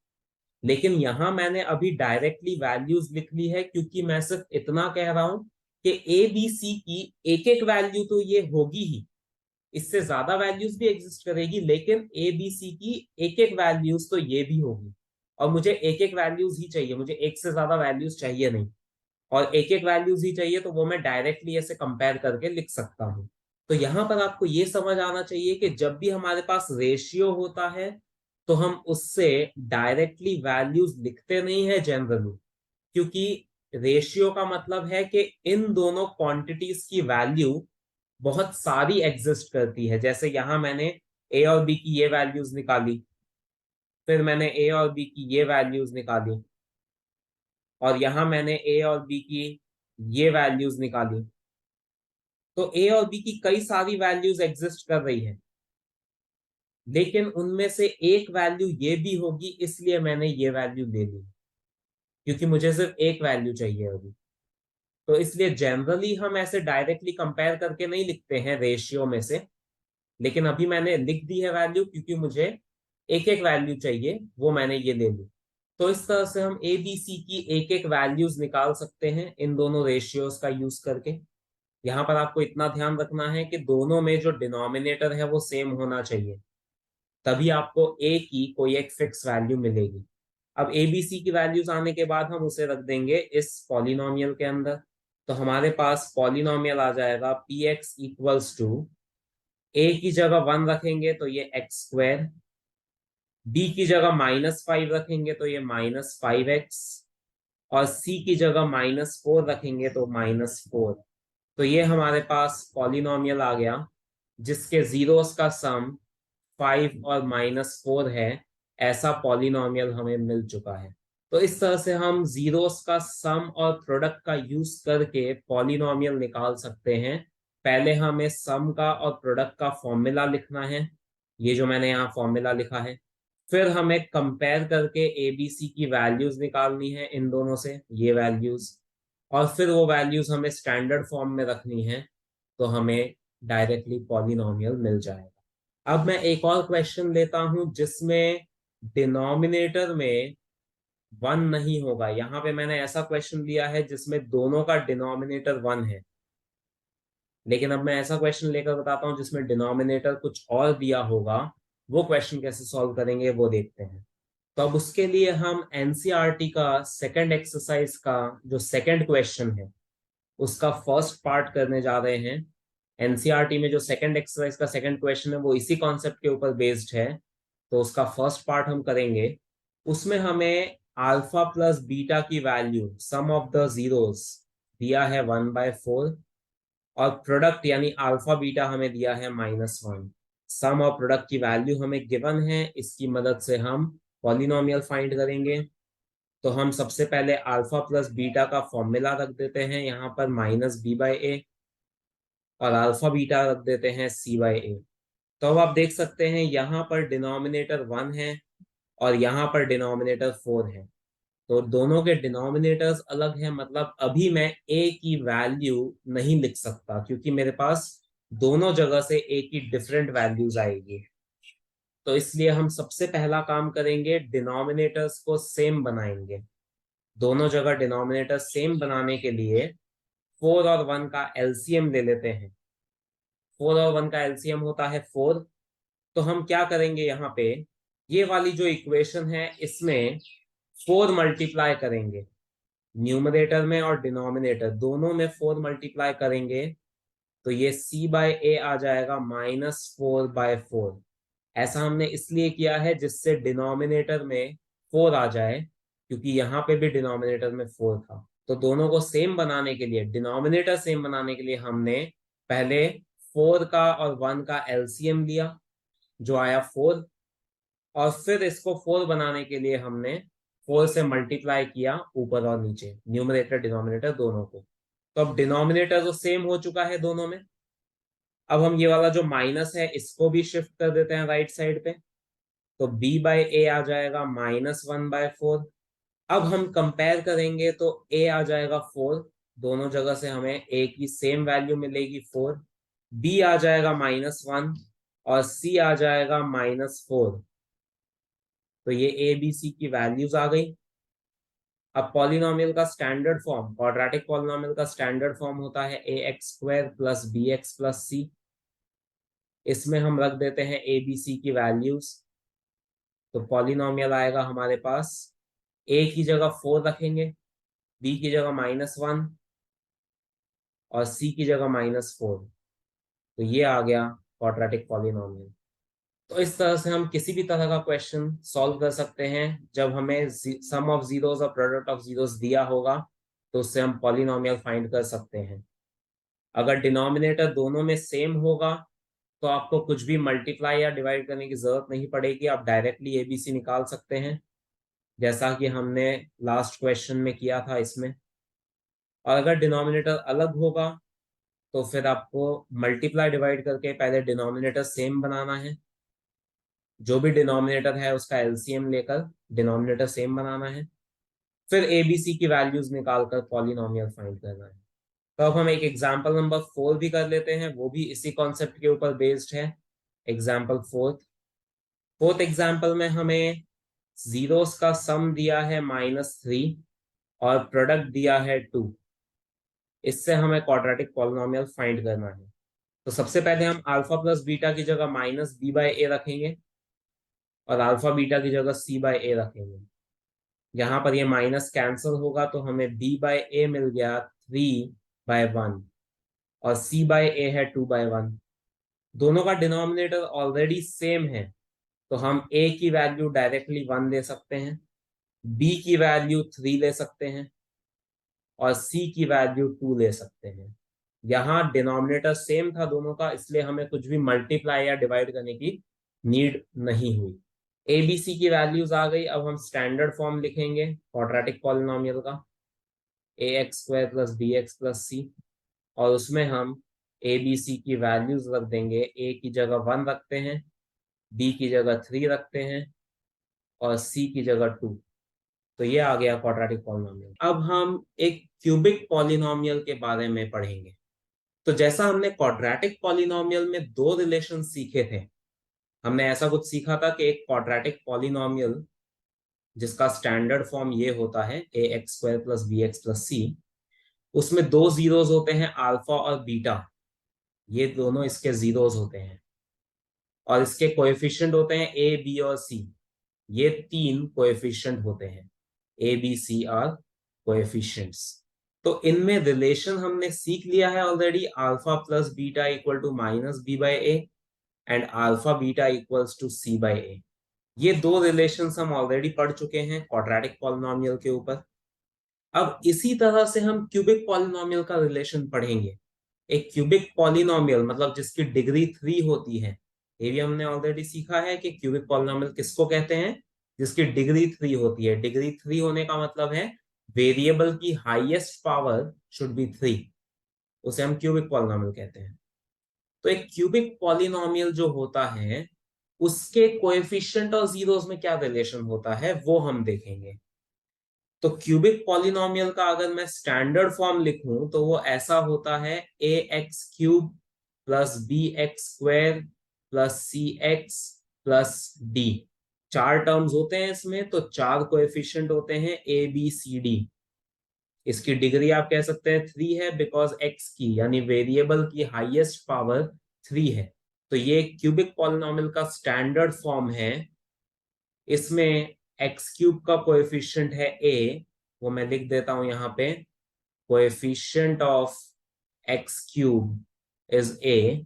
[SPEAKER 1] लेकिन यहां मैंने अभी डायरेक्टली वैल्यूज लिख ली है, क्योंकि मैं सिर्फ इतना कह रहा हूं कि ए बी सी की एक एक वैल्यू तो ये होगी ही, इससे ज्यादा वैल्यूज भी एग्जिस्ट करेगी, लेकिन ए बी सी की एक एक वैल्यूज तो ये भी होगी। और मुझे एक एक वैल्यूज ही चाहिए, मुझे एक से ज्यादा वैल्यूज चाहिए नहीं। और एक एक वैल्यूज ही चाहिए तो वो मैं डायरेक्टली ऐसे कंपेयर करके लिख सकता हूँ। तो यहाँ पर आपको ये समझ आना चाहिए कि जब भी हमारे पास रेशियो होता है तो हम उससे डायरेक्टली वैल्यूज लिखते नहीं है जनरली, क्योंकि रेशियो का मतलब है कि इन दोनों क्वांटिटीज की वैल्यू बहुत सारी एग्जिस्ट करती है। जैसे यहां मैंने ए और बी की ये वैल्यूज निकाली, फिर मैंने ए और बी की ये वैल्यूज निकाली, और यहां मैंने ए और बी की ये वैल्यूज निकाली। तो ए और बी की कई सारी वैल्यूज एग्जिस्ट कर रही है, लेकिन उनमें से एक वैल्यू ये भी होगी, इसलिए मैंने ये वैल्यू ले ली, क्योंकि मुझे सिर्फ एक वैल्यू चाहिए अभी। तो इसलिए जनरली हम ऐसे डायरेक्टली कंपेयर करके नहीं लिखते हैं रेशियो में से, लेकिन अभी मैंने लिख दी है वैल्यू, क्योंकि मुझे एक एक वैल्यू चाहिए, वो मैंने ये ले ली। तो इस तरह से हम ए बी सी की एक एक वैल्यूज निकाल सकते हैं इन दोनों रेशियोज का यूज करके। यहाँ पर आपको इतना ध्यान रखना है कि दोनों में जो डिनोमिनेटर है वो सेम होना चाहिए, तभी आपको ए की कोई एक फिक्स वैल्यू मिलेगी। अब ए बी सी की वैल्यूज आने के बाद हम उसे रख देंगे इस पॉलिनोमियल के अंदर। तो हमारे पास पॉलिनोमियल आ जाएगा पी एक्स इक्वल्स टू, ए की जगह 1 रखेंगे तो ये x², बी की जगह -5 रखेंगे तो ये -5x, और सी की जगह -4 रखेंगे तो -4। तो ये हमारे पास पॉलिनोमियल आ गया जिसके जीरोस का सम 5 और -4 है। ऐसा पॉलिनोमियल हमें मिल चुका है। तो इस तरह से हम जीरोस का सम और प्रोडक्ट का यूज करके पॉलिनोमियल निकाल सकते हैं। पहले हमें सम का और प्रोडक्ट का फॉर्मूला लिखना है, ये जो मैंने यहाँ फॉर्मूला लिखा है। फिर हमें कंपेयर करके ए बी सी की वैल्यूज निकालनी है इन दोनों से, ये वैल्यूज, और फिर वो वैल्यूज हमें स्टैंडर्ड फॉर्म में रखनी है, तो हमें डायरेक्टली पॉलिनोमियल मिल जाएगा। अब मैं एक और क्वेश्चन लेता हूं जिसमें डिनोमिनेटर में 1 नहीं होगा। यहाँ पे मैंने ऐसा क्वेश्चन लिया है जिसमें दोनों का डिनोमिनेटर 1 है, लेकिन अब मैं ऐसा क्वेश्चन लेकर बताता हूँ जिसमें डिनोमिनेटर कुछ और दिया होगा। वो क्वेश्चन कैसे सॉल्व करेंगे वो देखते हैं। तो अब उसके लिए हम एनसीईआरटी का सेकंड एक्सरसाइज का जो सेकंड क्वेश्चन है उसका फर्स्ट पार्ट करने जा रहे हैं। एनसीईआरटी में जो सेकंड एक्सरसाइज का सेकंड क्वेश्चन है वो इसी कॉन्सेप्ट के ऊपर बेस्ड है, तो उसका फर्स्ट पार्ट हम करेंगे। उसमें हमें अल्फा प्लस बीटा की value sum of the zeros दिया है 1/4, और प्रोडक्ट यानी अल्फा बीटा हमें दिया है -1। सम और प्रोडक्ट की वैल्यू हमें गिवन है, इसकी मदद से हम पॉलिनोमियल फाइंड करेंगे। तो हम सबसे पहले अल्फा प्लस बीटा का फॉर्मूला रख देते हैं यहाँ पर -b/a, और अल्फा बीटा रख देते हैं c/a। तो अब आप देख सकते हैं यहाँ पर डिनोमिनेटर 1 है और यहाँ पर डिनोमिनेटर 4 है। तो दोनों के डिनोमिनेटर्स अलग हैं, मतलब अभी मैं a की वैल्यू नहीं लिख सकता, क्योंकि मेरे पास दोनों जगह से a की डिफरेंट वैल्यूज आएगी। तो इसलिए हम सबसे पहला काम करेंगे, डिनोमिनेटर्स को सेम बनाएंगे। दोनों जगह डिनोमिनेटर सेम बनाने के लिए 4 और 1 का एलसीएम ले लेते हैं। 4 और 1 का एलसीएम होता है 4। तो हम क्या करेंगे, यहाँ पे ये वाली जो इक्वेशन है इसमें 4 मल्टीप्लाई करेंगे। न्यूमरेटर में और डिनोमिनेटर दोनों में 4 मल्टीप्लाई करेंगे तो ये c/a आ जाएगा -4/4। ऐसा हमने इसलिए किया है जिससे डिनोमिनेटर में 4 आ जाए, क्योंकि यहाँ पे भी डिनोमिनेटर में 4 था। तो दोनों को सेम बनाने के लिए, डिनोमिनेटर सेम बनाने के लिए हमने पहले 4 का और 1 का एलसीएम लिया जो आया 4, और फिर इसको 4 बनाने के लिए हमने 4 से मल्टीप्लाई किया ऊपर और नीचे, न्यूमरेटर डिनोमिनेटर दोनों को। तो अब डिनोमिनेटर तो सेम हो चुका है दोनों में। अब हम ये वाला जो माइनस है इसको भी शिफ्ट कर देते हैं राइट साइड पे, तो b/a आ जाएगा -1/4। अब हम कंपेयर करेंगे तो a आ जाएगा 4, दोनों जगह से हमें a की सेम वैल्यू मिलेगी 4, b आ जाएगा -1 और c आ जाएगा -4। तो ये a b c की वैल्यूज आ गई। अब पॉलिनोमियल का स्टैंडर्ड फॉर्म, क्वाड्रेटिक पॉलिनोमियल का स्टैंडर्ड फॉर्म होता है ax² + bx + c। इसमें हम रख देते हैं a b c की वैल्यूज। तो पॉलिनोमियल आएगा हमारे पास, a की जगह 4 रखेंगे, b की जगह -1 और c की जगह -4। तो ये आ गया क्वाड्रेटिक पॉलिनोमियल। तो इस तरह से हम किसी भी तरह का क्वेश्चन सॉल्व कर सकते हैं जब हमें सम ऑफ जीरोस और प्रोडक्ट ऑफ जीरोस दिया होगा, तो उससे हम पॉलिनोमियल फाइंड कर सकते हैं। अगर डिनोमिनेटर दोनों में सेम होगा तो आपको कुछ भी मल्टीप्लाई या डिवाइड करने की जरूरत नहीं पड़ेगी, आप डायरेक्टली एबीसी निकाल सकते हैं, जैसा कि हमने लास्ट क्वेश्चन में किया था इसमें। और अगर डिनोमिनेटर अलग होगा तो फिर आपको मल्टीप्लाई डिवाइड करके पहले डिनोमिनेटर सेम बनाना है, जो भी डिनोमिनेटर है उसका एलसीएम लेकर डिनोमिनेटर सेम बनाना है, फिर एबीसी की वैल्यूज निकालकर पॉलिनोमियल फाइंड करना है। तो अब हम एक एग्जाम्पल नंबर 4 भी कर लेते हैं, वो भी इसी कॉन्सेप्ट के ऊपर बेस्ड है। एग्जाम्पल फोर्थ एग्जाम्पल में हमें जीरोस का सम दिया है -3 और प्रोडक्ट दिया है 2। इससे हमें क्वाड्रेटिक पॉलिनोमियल फाइंड करना है। तो सबसे पहले हम अल्फा प्लस बीटा की जगह -b/a रखेंगे और अल्फा बीटा की जगह c/a रखेंगे। यहाँ पर ये माइनस कैंसिल होगा तो हमें b/a मिल गया 3/1 और c/a है 2/1। दोनों का डिनोमिनेटर ऑलरेडी सेम है, तो हम a की वैल्यू डायरेक्टली 1 ले सकते हैं, b की वैल्यू 3 ले सकते हैं और c की वैल्यू 2 ले सकते हैं। यहाँ डिनोमिनेटर सेम था दोनों का, इसलिए हमें कुछ भी मल्टीप्लाई या डिवाइड करने की नीड नहीं हुई। एबीसी की वैल्यूज आ गई। अब हम स्टैंडर्ड फॉर्म लिखेंगे क्वाड्रेटिक पॉलिनोमियल का, ax² + bx + c, और उसमें हम ए बी सी की वैल्यूज रख देंगे। a की जगह 1 रखते हैं, b की जगह 3 रखते हैं और c की जगह 2। तो ये आ गया क्वाड्रेटिक पॉलिनोमियल। अब हम एक क्यूबिक पॉलिनोमियल के बारे में पढ़ेंगे। तो जैसा हमने क्वाड्रेटिक पॉलिनोमियल में दो रिलेशन सीखे थे, हमने ऐसा कुछ सीखा था कि एक क्वाड्रेटिक पॉलिनोमियल जिसका स्टैंडर्ड फॉर्म ये होता है ax² + bx + c, उसमें दो जीरोस होते हैं अल्फा और बीटा, ये दोनों इसके जीरोस होते हैं, और इसके कोएफिशिएंट होते हैं a b और c। ये तीन कोएफिशिएंट होते हैं, a b c are coefficients. तो इनमें रिलेशन हमने सीख लिया है already, alpha plus beta equal to -b/a and alpha beta equals to c/a। ये दो रिलेशंस हम ऑलरेडी पढ़ चुके हैं क्वाड्रेटिक पॉलिनोमियल के ऊपर। अब इसी तरह से हम क्यूबिक पॉलिनोमियल का रिलेशन पढ़ेंगे। एक क्यूबिक पॉलिनोमियल मतलब जिसकी डिग्री 3 होती है, ये भी हमने ऑलरेडी सीखा है कि क्यूबिक पॉलिनोमियल किसको कहते हैं, जिसकी डिग्री 3 होती है। डिग्री 3 होने का मतलब है वेरिएबल की हाईएस्ट पावर शुड बी 3, उसे हम क्यूबिक पॉलिनोमियल कहते हैं। तो एक क्यूबिक पॉलिनोमियल जो होता है उसके कोएफिशिएंट और जीरोस में क्या रिलेशन होता है वो हम देखेंगे। तो क्यूबिक पॉलिनोमियल का अगर मैं स्टैंडर्ड फॉर्म लिखूं तो वो ऐसा होता है ax³ + bx² + cx + d। चार टर्म्स होते हैं इसमें, तो चार कोएफिशिएंट होते हैं a b c d। इसकी डिग्री आप कह सकते हैं 3 है, बिकॉज x की यानी वेरिएबल की हाईएस्ट पावर 3 है। तो ये क्यूबिक पॉलिनोमियल का स्टैंडर्ड फॉर्म है। इसमें x³ का कोएफिशिएंट है a वो मैं लिख देता हूं यहाँ पे, coefficient of X cube is A,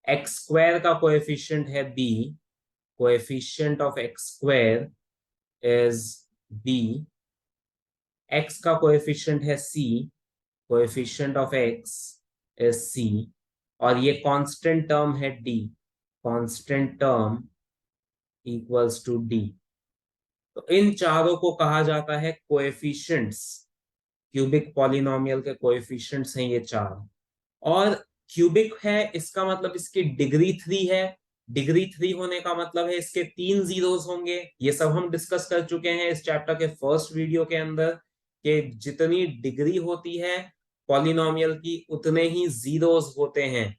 [SPEAKER 1] X square का कोएफिशिएंट है B, coefficient of X square is B, X का कोएफिशिएंट है C, coefficient of X is C, और ये कांस्टेंट टर्म है D, constant term equals to D. तो इन चारों को कहा जाता है कोएफिशिएंट्स, क्यूबिक पॉलिनोमियल के कोएफिशिएंट्स हैं ये चार। और क्यूबिक है इसका मतलब इसकी डिग्री 3 है, डिग्री 3 होने का मतलब है इसके 3 जीरोस होंगे। ये सब हम डिस्कस कर चुके हैं इस चैप्टर के फर्स्ट वीडियो के अंदर, कि जितनी डिग्री होती है पॉलिनोमियल की उतने ही जीरोस होते हैं,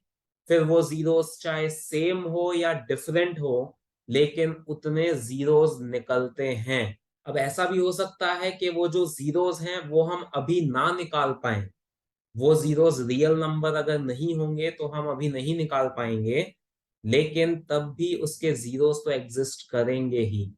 [SPEAKER 1] फिर वो जीरोस चाहे सेम हो या डिफरेंट हो, लेकिन उतने जीरोस निकलते हैं। अब ऐसा भी हो सकता है कि वो जो जीरोस हैं वो हम अभी ना निकाल पाए, वो जीरोस रियल नंबर अगर नहीं होंगे तो हम अभी नहीं निकाल पाएंगे, लेकिन तब भी उसके जीरोस तो एग्जिस्ट करेंगे ही।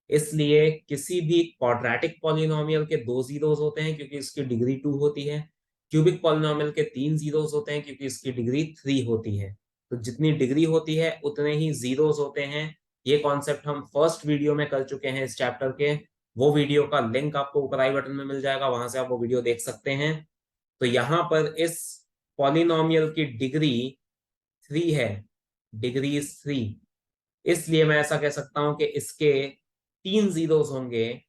[SPEAKER 1] इसलिए किसी भी क्वाड्रेटिक पॉलिनोमियल के 2 जीरोस होते हैं क्योंकि इसकी डिग्री 2 होती है, क्यूबिक पॉलिनोमियल के 3 जीरोस होते हैं क्योंकि इसकी डिग्री 3 होती है। तो जितनी डिग्री होती है उतने ही जीरोस होते हैं। ये कॉन्सेप्ट हम फर्स्ट वीडियो में कर चुके हैं इस चैप्टर के, वो वीडियो का लिंक आपको ऊपर आई बटन में मिल जाएगा, वहां से आप वो वीडियो देख सकते हैं। तो यहाँ पर इस पॉलिनोमियल की डिग्री 3 है, डिग्री 3, इसलिए मैं ऐसा कह सकता हूं कि इसके 3 जीरोस होंगे।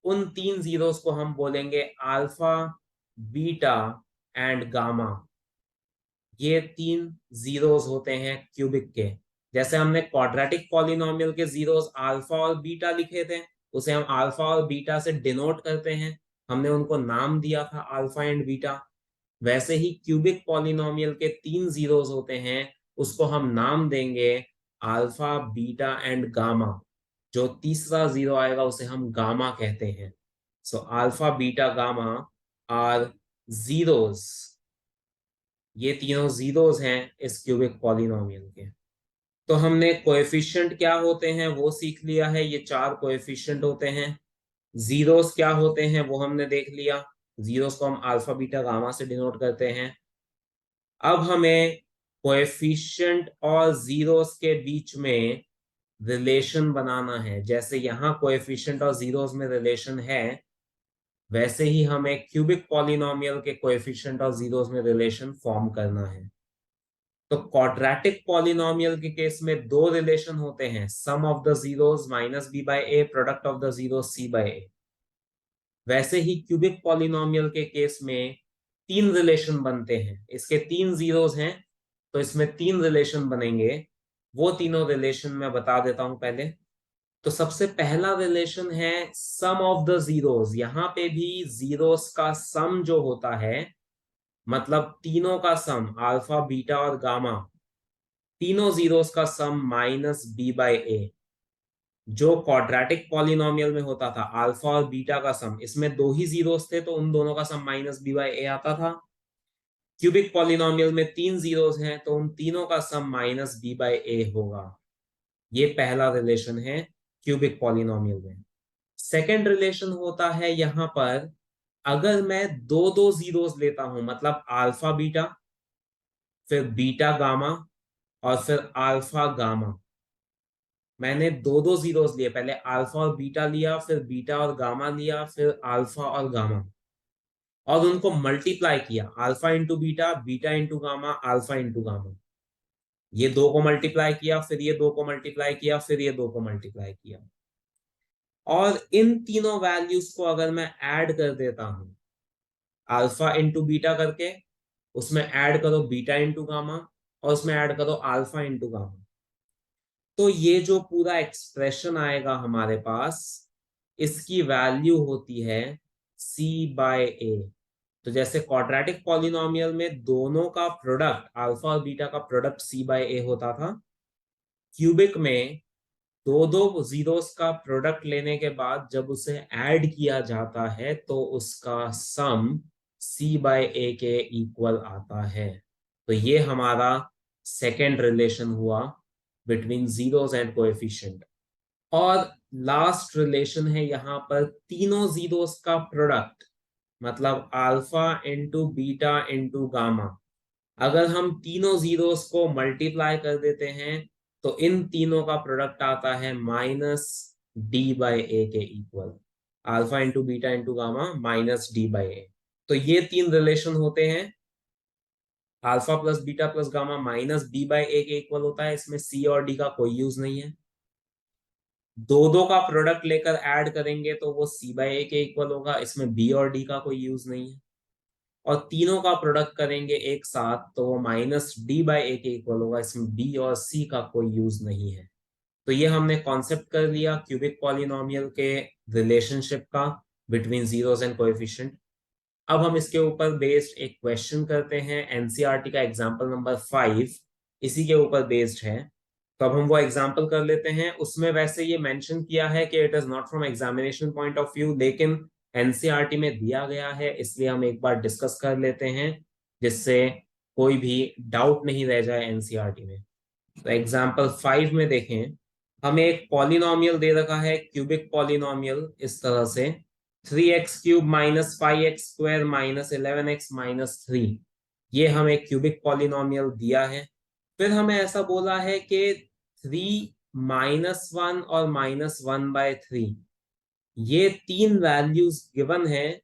[SPEAKER 1] उन 3 जीरोस को हम बोलेंगे अल्फा, बीटा एंड गामा। ये 3 जीरोस होते हैं क्यूबिक के। जैसे हमने क्वाड्रेटिक पॉलिनोमियल के जीरोस अल्फा और बीटा लिखे थे, उसे हम अल्फा और बीटा से डिनोट करते हैं, हमने उनको नाम दिया था अल्फा एंड बीटा। वैसे ही क्यूबिक पॉलिनोमियल के 3 जीरोस होते हैं, उसको हम नाम देंगे अल्फा, बीटा एंड गामा। जो तीसरा जीरो आएगा उसे हम गामा कहते हैं। So alpha, beta, gamma are zeros, ये तीनों जीरोस हैं इस क्यूबिक पॉलिनोमियल के। तो हमने कोएफिशिएंट क्या होते हैं वो सीख लिया है, ये 4 कोएफिशिएंट होते हैं। जीरोस क्या होते हैं वो हमने देख लिया, जीरोस को हम अल्फा, बीटा, गामा से डिनोट करते हैं। अब हमें कोएफिशिएंट और जीरोस के बीच में रिलेशन बनाना है। जैसे यहाँ कोएफिशिएंट और जीरोस में रिलेशन है, वैसे ही हमें क्यूबिक पॉलिनोमियल के कोएफिशिएंट और जीरोस में रिलेशन फॉर्म करना है। तो क्वाड्रेटिक पॉलिनोमियल के केस में 2 रिलेशन होते हैं, sum of the zeros minus B by A, product of the zeros C by A. वैसे ही क्यूबिक पॉलिनोमियल के केस में 3 रिलेशन बनते हैं। इसके 3 जीरोस हैं तो इसमें 3 रिलेशन बनेंगे। वो तीनों रिलेशन मैं बता देता हूं पहले। तो सबसे पहला रिलेशन है सम ऑफ द जीरोस। यहाँ पे भी जीरोस का सम जो होता है, मतलब तीनों का सम, अल्फा, बीटा और गामा, तीनों जीरोस का सम माइनस बी बाय ए। जो क्वाड्रेटिक पॉलिनोमियल में होता था अल्फा और बीटा का सम, इसमें 2 ही जीरोस थे तो उन दोनों का सम माइनस बी बाय ए आता था। क्यूबिक पॉलिनोमियल में 3 जीरोस हैं तो उन तीनों का सम माइनस बी बाय ए होगा। ये पहला रिलेशन है क्यूबिक पॉलिनोमियल में। सेकेंड रिलेशन होता है यहाँ पर, अगर मैं दो दो जीरोस लेता हूं, मतलब अल्फा बीटा, फिर बीटा गामा और फिर अल्फा गामा। मैंने दो दो जीरोस लिए, पहले अल्फा और बीटा लिया, फिर बीटा और गामा लिया, फिर अल्फा और गामा, और उनको मल्टीप्लाई किया, alpha into beta, beta into gamma, alpha into gamma. ये दो को मल्टीप्लाई किया, फिर ये दो को मल्टीप्लाई किया, फिर ये दो को मल्टीप्लाई किया। और इन तीनों वैल्यूज को अगर मैं ऐड कर देता हूं, अल्फा इंटू बीटा करके, उसमें ऐड करो बीटा इंटू गामा, और उसमें ऐड करो अल्फा इंटू गामा, तो ये जो पूरा एक्सप्रेशन आएगा हमारे पास, इसकी वैल्यू होती है c बाय ए। तो जैसे क्वाड्रेटिक पॉलिनोमियल में दोनों का प्रोडक्ट, अल्फा और बीटा का प्रोडक्ट c बाय ए होता था, क्यूबिक में दो दो जीरोस का प्रोडक्ट लेने के बाद जब उसे ऐड किया जाता है तो उसका सम c बाय ए के इक्वल आता है। तो ये हमारा सेकेंड रिलेशन हुआ बिटवीन जीरोस एंड कोएफिशिएंट। और लास्ट रिलेशन है यहाँ पर तीनों जीरोस का प्रोडक्ट, मतलब alpha into beta into gamma. अगर हम तीनों जीरोस को मल्टीप्लाई कर देते हैं तो इन तीनों का प्रोडक्ट आता है माइनस डी बाई ए के equal. Alpha into beta into gamma minus D by A. तो ये तीन रिलेशन होते हैं, alpha plus beta plus gamma minus D by A के इक्वल होता है। इसमें सी और डी का कोई यूज नहीं है। दो दो का प्रोडक्ट लेकर ऐड करेंगे तो वो सी बाई ए के इक्वल होगा, इसमें बी और डी का कोई यूज नहीं है। और तीनों का प्रोडक्ट करेंगे एक साथ तो वो माइनस डी बाई ए के इक्वल होगा, इसमें बी और सी का कोई यूज नहीं है। तो ये हमने कॉन्सेप्ट कर लिया क्यूबिक पॉलिनोमियल के रिलेशनशिप का बिटवीन जीरोस एंड कोएफिशिएंट। अब हम इसके ऊपर बेस्ड एक क्वेश्चन करते हैं, एनसीईआरटी का एग्जांपल नंबर 5 इसी के ऊपर बेस्ड है। तो अब हम वो एग्जांपल कर लेते हैं। उसमें वैसे ये मेंशन किया है कि it is not from examination point of view, लेकिन एनसीईआरटी में दिया गया है, इसलिए हम एक बार डिस्कस कर लेते हैं जिससे कोई भी डाउट नहीं रह जाए एनसीईआरटी में। तो एग्जांपल 5 में देखें, हमें एक पॉलिनोमियल दे रखा है, क्यूबिक पॉलिनोमियल इस तरह से 3x³ minus 5x² minus 11x minus 3। ये हमें क्यूबिक पॉलिनोमियल दिया है। फिर हमें ऐसा बोला है कि 3 -1 और -1/3 ये तीन वैल्यूज गिवन है।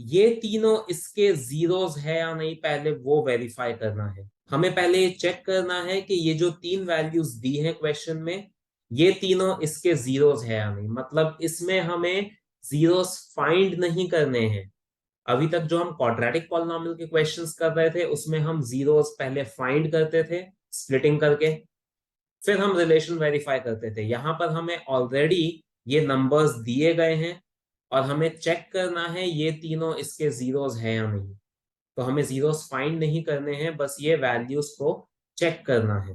[SPEAKER 1] ये तीनों इसके जीरोस है या नहीं पहले वो वेरीफाई करना है। हमें पहले ये चेक करना है कि ये जो तीन वैल्यूज दी हैं क्वेश्चन में ये तीनों इसके जीरोस है या नहीं। मतलब इसमें हमें जीरोस फाइंड नहीं करने हैं। अभी तक जो हम क्वाड्रेटिक पॉलिनोमियल के क्वेश्चंस कर रहे थे उसमें हम जीरोस पहले फाइंड करते थे स्प्लिटिंग करके, फिर हम रिलेशन वेरीफाई करते थे। यहाँ पर हमें ऑलरेडी ये नंबर्स दिए गए हैं और हमें चेक करना है ये तीनों इसके जीरोस है या नहीं। तो हमें जीरोस फाइंड नहीं करने हैं, बस ये वैल्यूज को चेक करना है।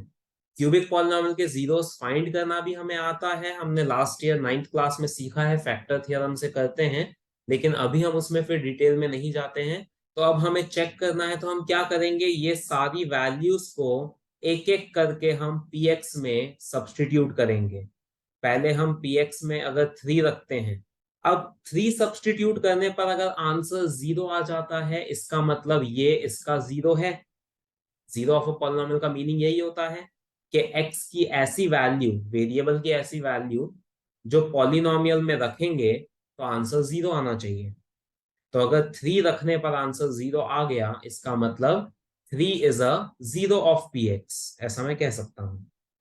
[SPEAKER 1] क्यूबिक पॉलिनोमियल के जीरोस फाइंड करना भी हमें आता है, हमने लास्ट ईयर 9th क्लास में सीखा है, फैक्टर थ्योरम से करते हैं, लेकिन अभी हम उसमें फिर डिटेल में नहीं जाते हैं। तो अब हमें चेक करना है तो हम क्या करेंगे, ये सारी वैल्यूज को एक एक करके हम px में सब्सटीट्यूट करेंगे। पहले हम px में अगर 3 रखते हैं, अब 3 सब्सटीट्यूट करने पर अगर आंसर 0 आ जाता है इसका मतलब ये इसका 0 है। जीरो ऑफ अ पॉलिनोमियल का मीनिंग यही होता है कि x की ऐसी वैल्यू, वेरिएबल की ऐसी वैल्यू जो पॉलिनोमियल में रखेंगे तो आंसर 0 आना चाहिए। तो अगर 3 रखने पर आंसर 0 आ गया इसका मतलब 3 is a zero of px, ऐसा मैं कह सकता हूं।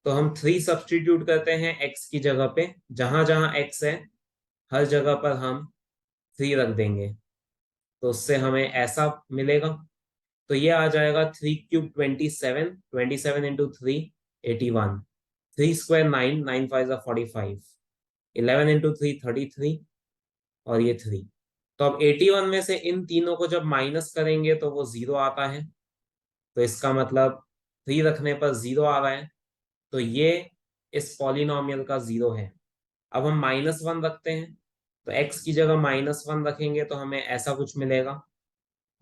[SPEAKER 1] तो हम 3 सब्सटीट्यूट करते हैं x की जगह पे, जहां जहां x है हर जगह पर हम 3 रख देंगे तो उससे हमें ऐसा मिलेगा। तो ये आ जाएगा 3³ 27, 27 इंटू 3 81, 3² 9, 9 5 45, 11 इंटू 3 33 और ये 3। तो अब 81 में से इन तीनों को जब माइनस करेंगे तो वो 0 आता है। तो इसका मतलब 3 रखने पर 0 आ रहा है, तो ये इस पॉलिनोमियल का 0 है। अब हम -1 रखते हैं तो x की जगह -1 रखेंगे तो हमें ऐसा कुछ मिलेगा।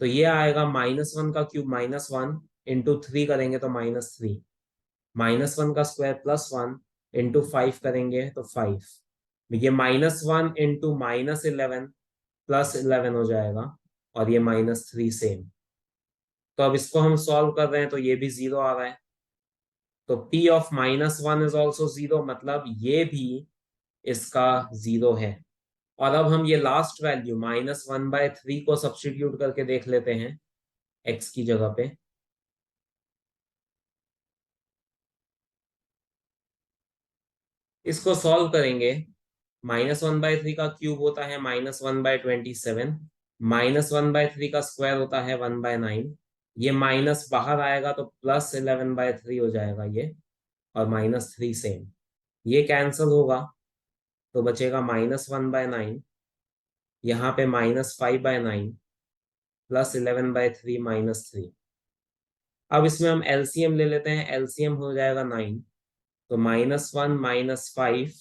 [SPEAKER 1] तो ये आएगा -1 का क्यूब -1 इंटू 3 करेंगे तो -3, -1 का स्क्वायर +1 इंटू 5 करेंगे तो 5। ये -1 इंटू -11 +11 हो जाएगा और ये -3 सेम। तो अब इसको हम सॉल्व कर रहे हैं तो ये भी 0 आ रहा है। तो p ऑफ -1 इज ऑल्सो 0, मतलब ये भी इसका 0 है। और अब हम ये लास्ट वैल्यू -1/3 को सब्स्टिट्यूट करके देख लेते हैं x की जगह पे। इसको सॉल्व करेंगे, -1/3 का क्यूब होता है -1/27, -1/3 का स्क्वायर होता है 1/9। ये माइनस बाहर आएगा तो +11/3 हो जाएगा ये, और -3 सेम। ये कैंसिल होगा तो बचेगा -1/9, यहाँ पे -5/9 +11/3 -3। अब इसमें हम एलसीएम ले लेते हैं, एलसीएम हो जाएगा 9। तो -1 -5,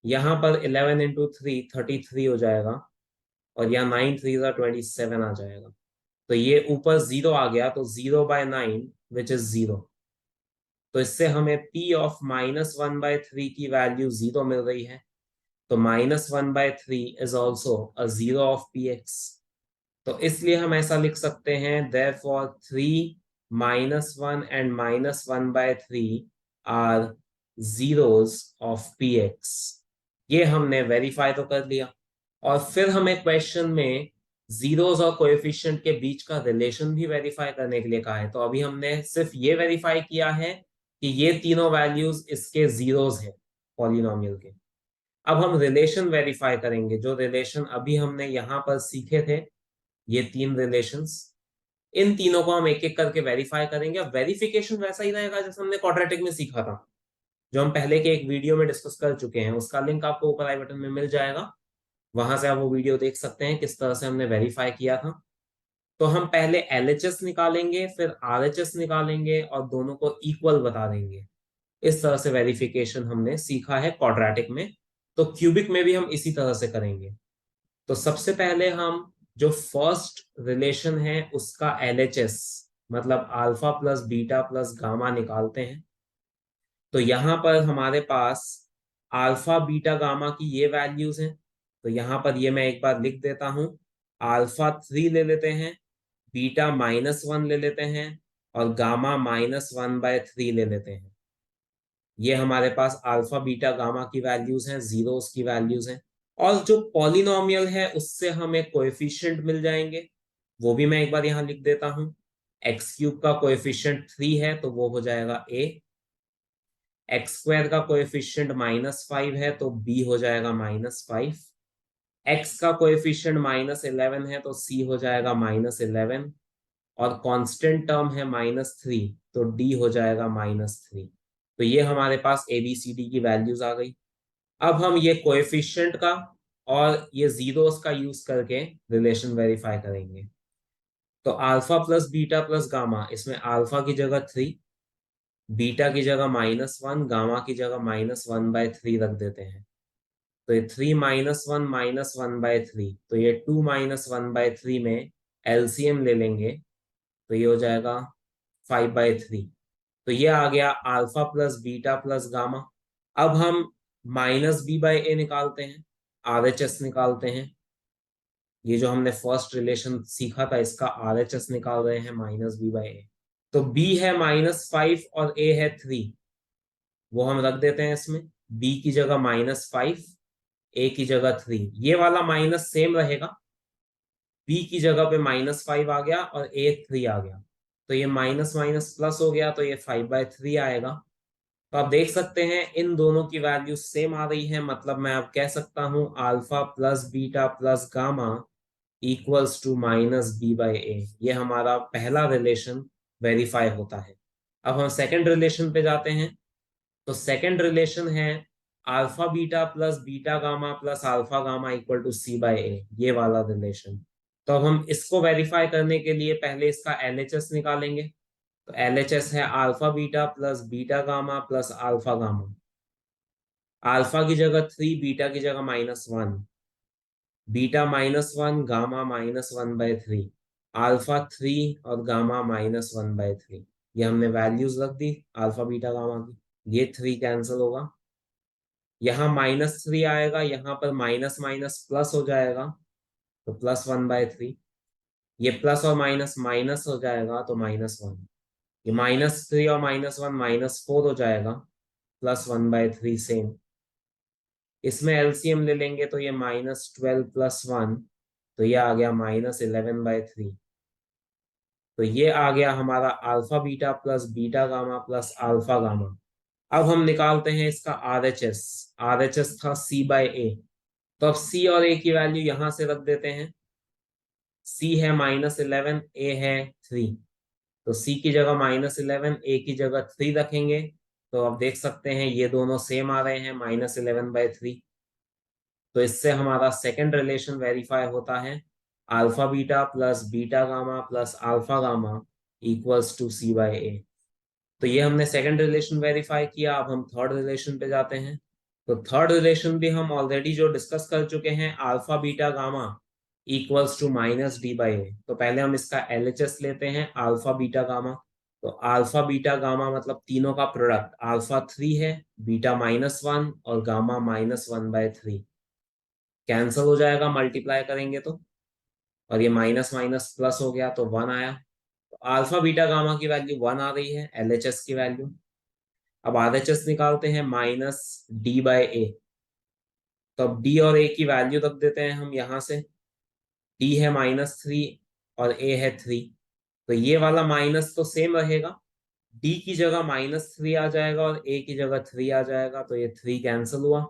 [SPEAKER 1] यहाँ पर 11 इंटू 3 33 हो जाएगा और यहाँ 9 3 27 आ जाएगा। तो ये ऊपर 0 आ गया तो 0/9 विच इज 0। तो इससे हमें p ऑफ -1/3 की वैल्यू 0 मिल रही है। तो -1/3 is also a zero of p x. तो इसलिए हम ऐसा लिख सकते हैं, therefore 3 -1 and -1/3 are zeros of p x. ये हमने वेरीफाई तो कर लिया, और फिर हमें क्वेश्चन में जीरोस और कोएफिशिएंट के बीच का रिलेशन भी वेरीफाई करने के लिए कहा है। तो अभी हमने सिर्फ ये वेरीफाई किया है कि ये तीनों वैल्यूज इसके जीरोस हैं पॉलिनोमियल के। अब हम रिलेशन वेरीफाई करेंगे, जो रिलेशन अभी हमने यहाँ पर सीखे थे, ये तीन रिलेशंस, इन तीनों को हम एक एक करके वेरीफाई करेंगे। अब वेरिफिकेशन वैसा ही रहेगा जैसे हमने क्वाड्रेटिक में सीखा था, जो हम पहले के एक वीडियो में डिस्कस कर चुके हैं। उसका लिंक आपको ऊपर आई बटन में मिल जाएगा, वहां से आप वो वीडियो देख सकते हैं किस तरह से हमने वेरीफाई किया था। तो हम पहले LHS निकालेंगे, फिर RHS निकालेंगे और दोनों को इक्वल बता देंगे। इस तरह से वेरिफिकेशन हमने सीखा है क्वाड्रेटिक में। तो क्यूबिक में भी हम इसी तरह से करेंगे। तो सबसे पहले हम जो फर्स्ट रिलेशन है उसका LHS, मतलब alpha plus beta plus gamma निकालते हैं। तो यहाँ पर हमारे पास अल्फा बीटा गामा की ये वैल्यूज हैं। तो यहाँ पर ये मैं एक बार लिख देता हूँ, अल्फा 3 ले लेते हैं, बीटा -1 ले लेते हैं, और गामा -1/3 ले लेते हैं। ये हमारे पास अल्फा बीटा गामा की वैल्यूज हैं, जीरोस की वैल्यूज हैं। और जो पॉलिनोमियल है उससे हमें कोएफिशिएंट मिल जाएंगे, वो भी मैं एक बार यहाँ लिख देता हूँ। x³ का कोएफिशिएंट 3 है तो वो हो जाएगा a, x² का कोएफिशिएंट -5 है तो b हो जाएगा -5, x का कोएफिशिएंट -11 है तो c हो जाएगा -11, और कांस्टेंट टर्म है -3 तो d हो जाएगा -3। तो ये हमारे पास ABCD की वैल्यूज आ गई। अब हम ये कोएफिशिएंट का और ये जीरोस का यूज करके रिलेशन वेरीफाई करेंगे। तो alpha plus beta plus gamma, इसमें अल्फा की जगह 3, बीटा की जगह -1, गामा की जगह -1/3 रख देते हैं। तो ये 3 -1 तो ये 2 -1/3 में LCM ले लेंगे तो ये हो जाएगा 5/3। तो ये आ गया alpha plus beta plus gamma. अब हम -b/a निकालते हैं, RHS निकालते हैं। ये जो हमने फर्स्ट रिलेशन सीखा था इसका RHS निकाल रहे हैं -b/a। तो b है -5 और a है 3, वो हम रख देते हैं इसमें। b की जगह -5, a की जगह 3। ये वाला माइनस सेम रहेगा, b की जगह पे -5 आ गया और a 3 आ गया, तो ये माइनस माइनस प्लस हो गया, तो ये 5/3 आएगा। तो आप देख सकते हैं इन दोनों की वैल्यू सेम आ रही है, मतलब मैं अब कह सकता हूं alpha plus beta plus gamma equals to -b/a। ये हमारा पहला रिलेशन वेरीफाई होता है। अब हम सेकंड रिलेशन पे जाते हैं। तो सेकंड रिलेशन है alpha beta plus beta gamma plus alpha gamma equal to c/a, ये वाला रिलेशन। तो अब हम इसको वेरीफाई करने के लिए पहले इसका LHS निकालेंगे। तो LHS है alpha beta plus beta gamma plus alpha gamma. Alpha की जगह 3, बीटा की जगह -1, बीटा -1, गामा -1/3, अल्फा 3 और गामा -1/3। ये हमने वैल्यूज रख दी अल्फा बीटा गामा की। ये 3 कैंसिल होगा, यहाँ -3 आएगा, यहाँ पर माइनस माइनस प्लस हो जाएगा तो +1/3। ये प्लस और माइनस माइनस हो जाएगा तो -1। ये -3 और -1 -4 हो जाएगा, +1/3 सेम। इसमें LCM ले लेंगे तो ये -12 + 1, तो ये आ गया -11/3। तो ये आ गया हमारा alpha beta plus beta gamma plus alpha gamma. अब हम निकालते हैं इसका RHS। RHS था c/a, तो अब c और a की वैल्यू यहां से रख देते हैं। c है -11, a है 3, तो c की जगह -11, a की जगह 3 रखेंगे। तो अब देख सकते हैं ये दोनों सेम आ रहे हैं, -11/3। तो इससे हमारा सेकंड रिलेशन वेरीफाई होता है, alpha beta plus beta gamma plus alpha gamma equals to c/a। तो ये हमने सेकंड रिलेशन वेरीफाई किया। अब हम थर्ड रिलेशन पे जाते हैं। तो थर्ड रिलेशन भी हम ऑलरेडी जो डिस्कस कर चुके हैं, alpha beta gamma equals to -d/a। तो पहले हम इसका LHS लेते हैं, अल्फा बीटा गामा। तो अल्फा बीटा गामा मतलब तीनों का प्रोडक्ट, अल्फा 3 है, बीटा -1 और गामा -1/3। कैंसल हो जाएगा मल्टीप्लाई करेंगे तो, और ये माइनस माइनस प्लस हो गया तो 1 आया। तो अल्फा बीटा गामा की वैल्यू 1 आ रही है, एलएचएस की वैल्यू। अब आरएचएस निकालते हैं -d/a। तो अब डी और ए की वैल्यू रख देते हैं हम यहाँ से। डी है -3 और ए है 3, तो ये वाला माइनस तो सेम रहेगा, डी की जगह -3 आ जाएगा और ए की जगह 3 आ जाएगा, तो ये 3 कैंसिल हुआ,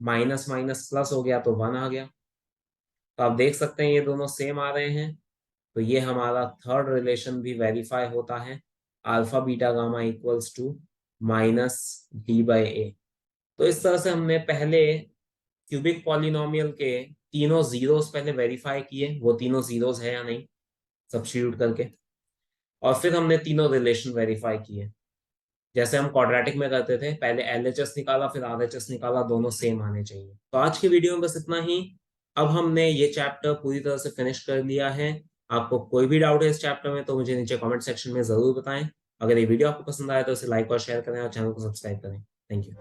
[SPEAKER 1] माइनस माइनस प्लस हो गया तो 1 आ गया। तो आप देख सकते हैं ये दोनों सेम आ रहे हैं, तो ये हमारा थर्ड रिलेशन भी वेरीफाई होता है, alpha beta gamma equals to -d/a। तो इस तरह से हमने पहले क्यूबिक पॉलिनोमियल के तीनों जीरोस पहले वेरीफाई किए, वो तीनों जीरोस है या नहीं सब्स्टिट्यूट करके, और फिर हमने तीनों रिलेशन वेरीफाई किए जैसे हम क्वाड्रेटिक में करते थे, पहले एलएचएस निकाला फिर आरएचएस निकाला, दोनों सेम आने चाहिए। तो आज की वीडियो में बस इतना ही। अब हमने ये चैप्टर पूरी तरह से फिनिश कर लिया है। आपको कोई भी डाउट है इस चैप्टर में तो मुझे नीचे कमेंट सेक्शन में जरूर बताएं। अगर ये वीडियो आपको पसंद आया तो इसे लाइक और शेयर करें और चैनल को सब्सक्राइब करें। Thank you.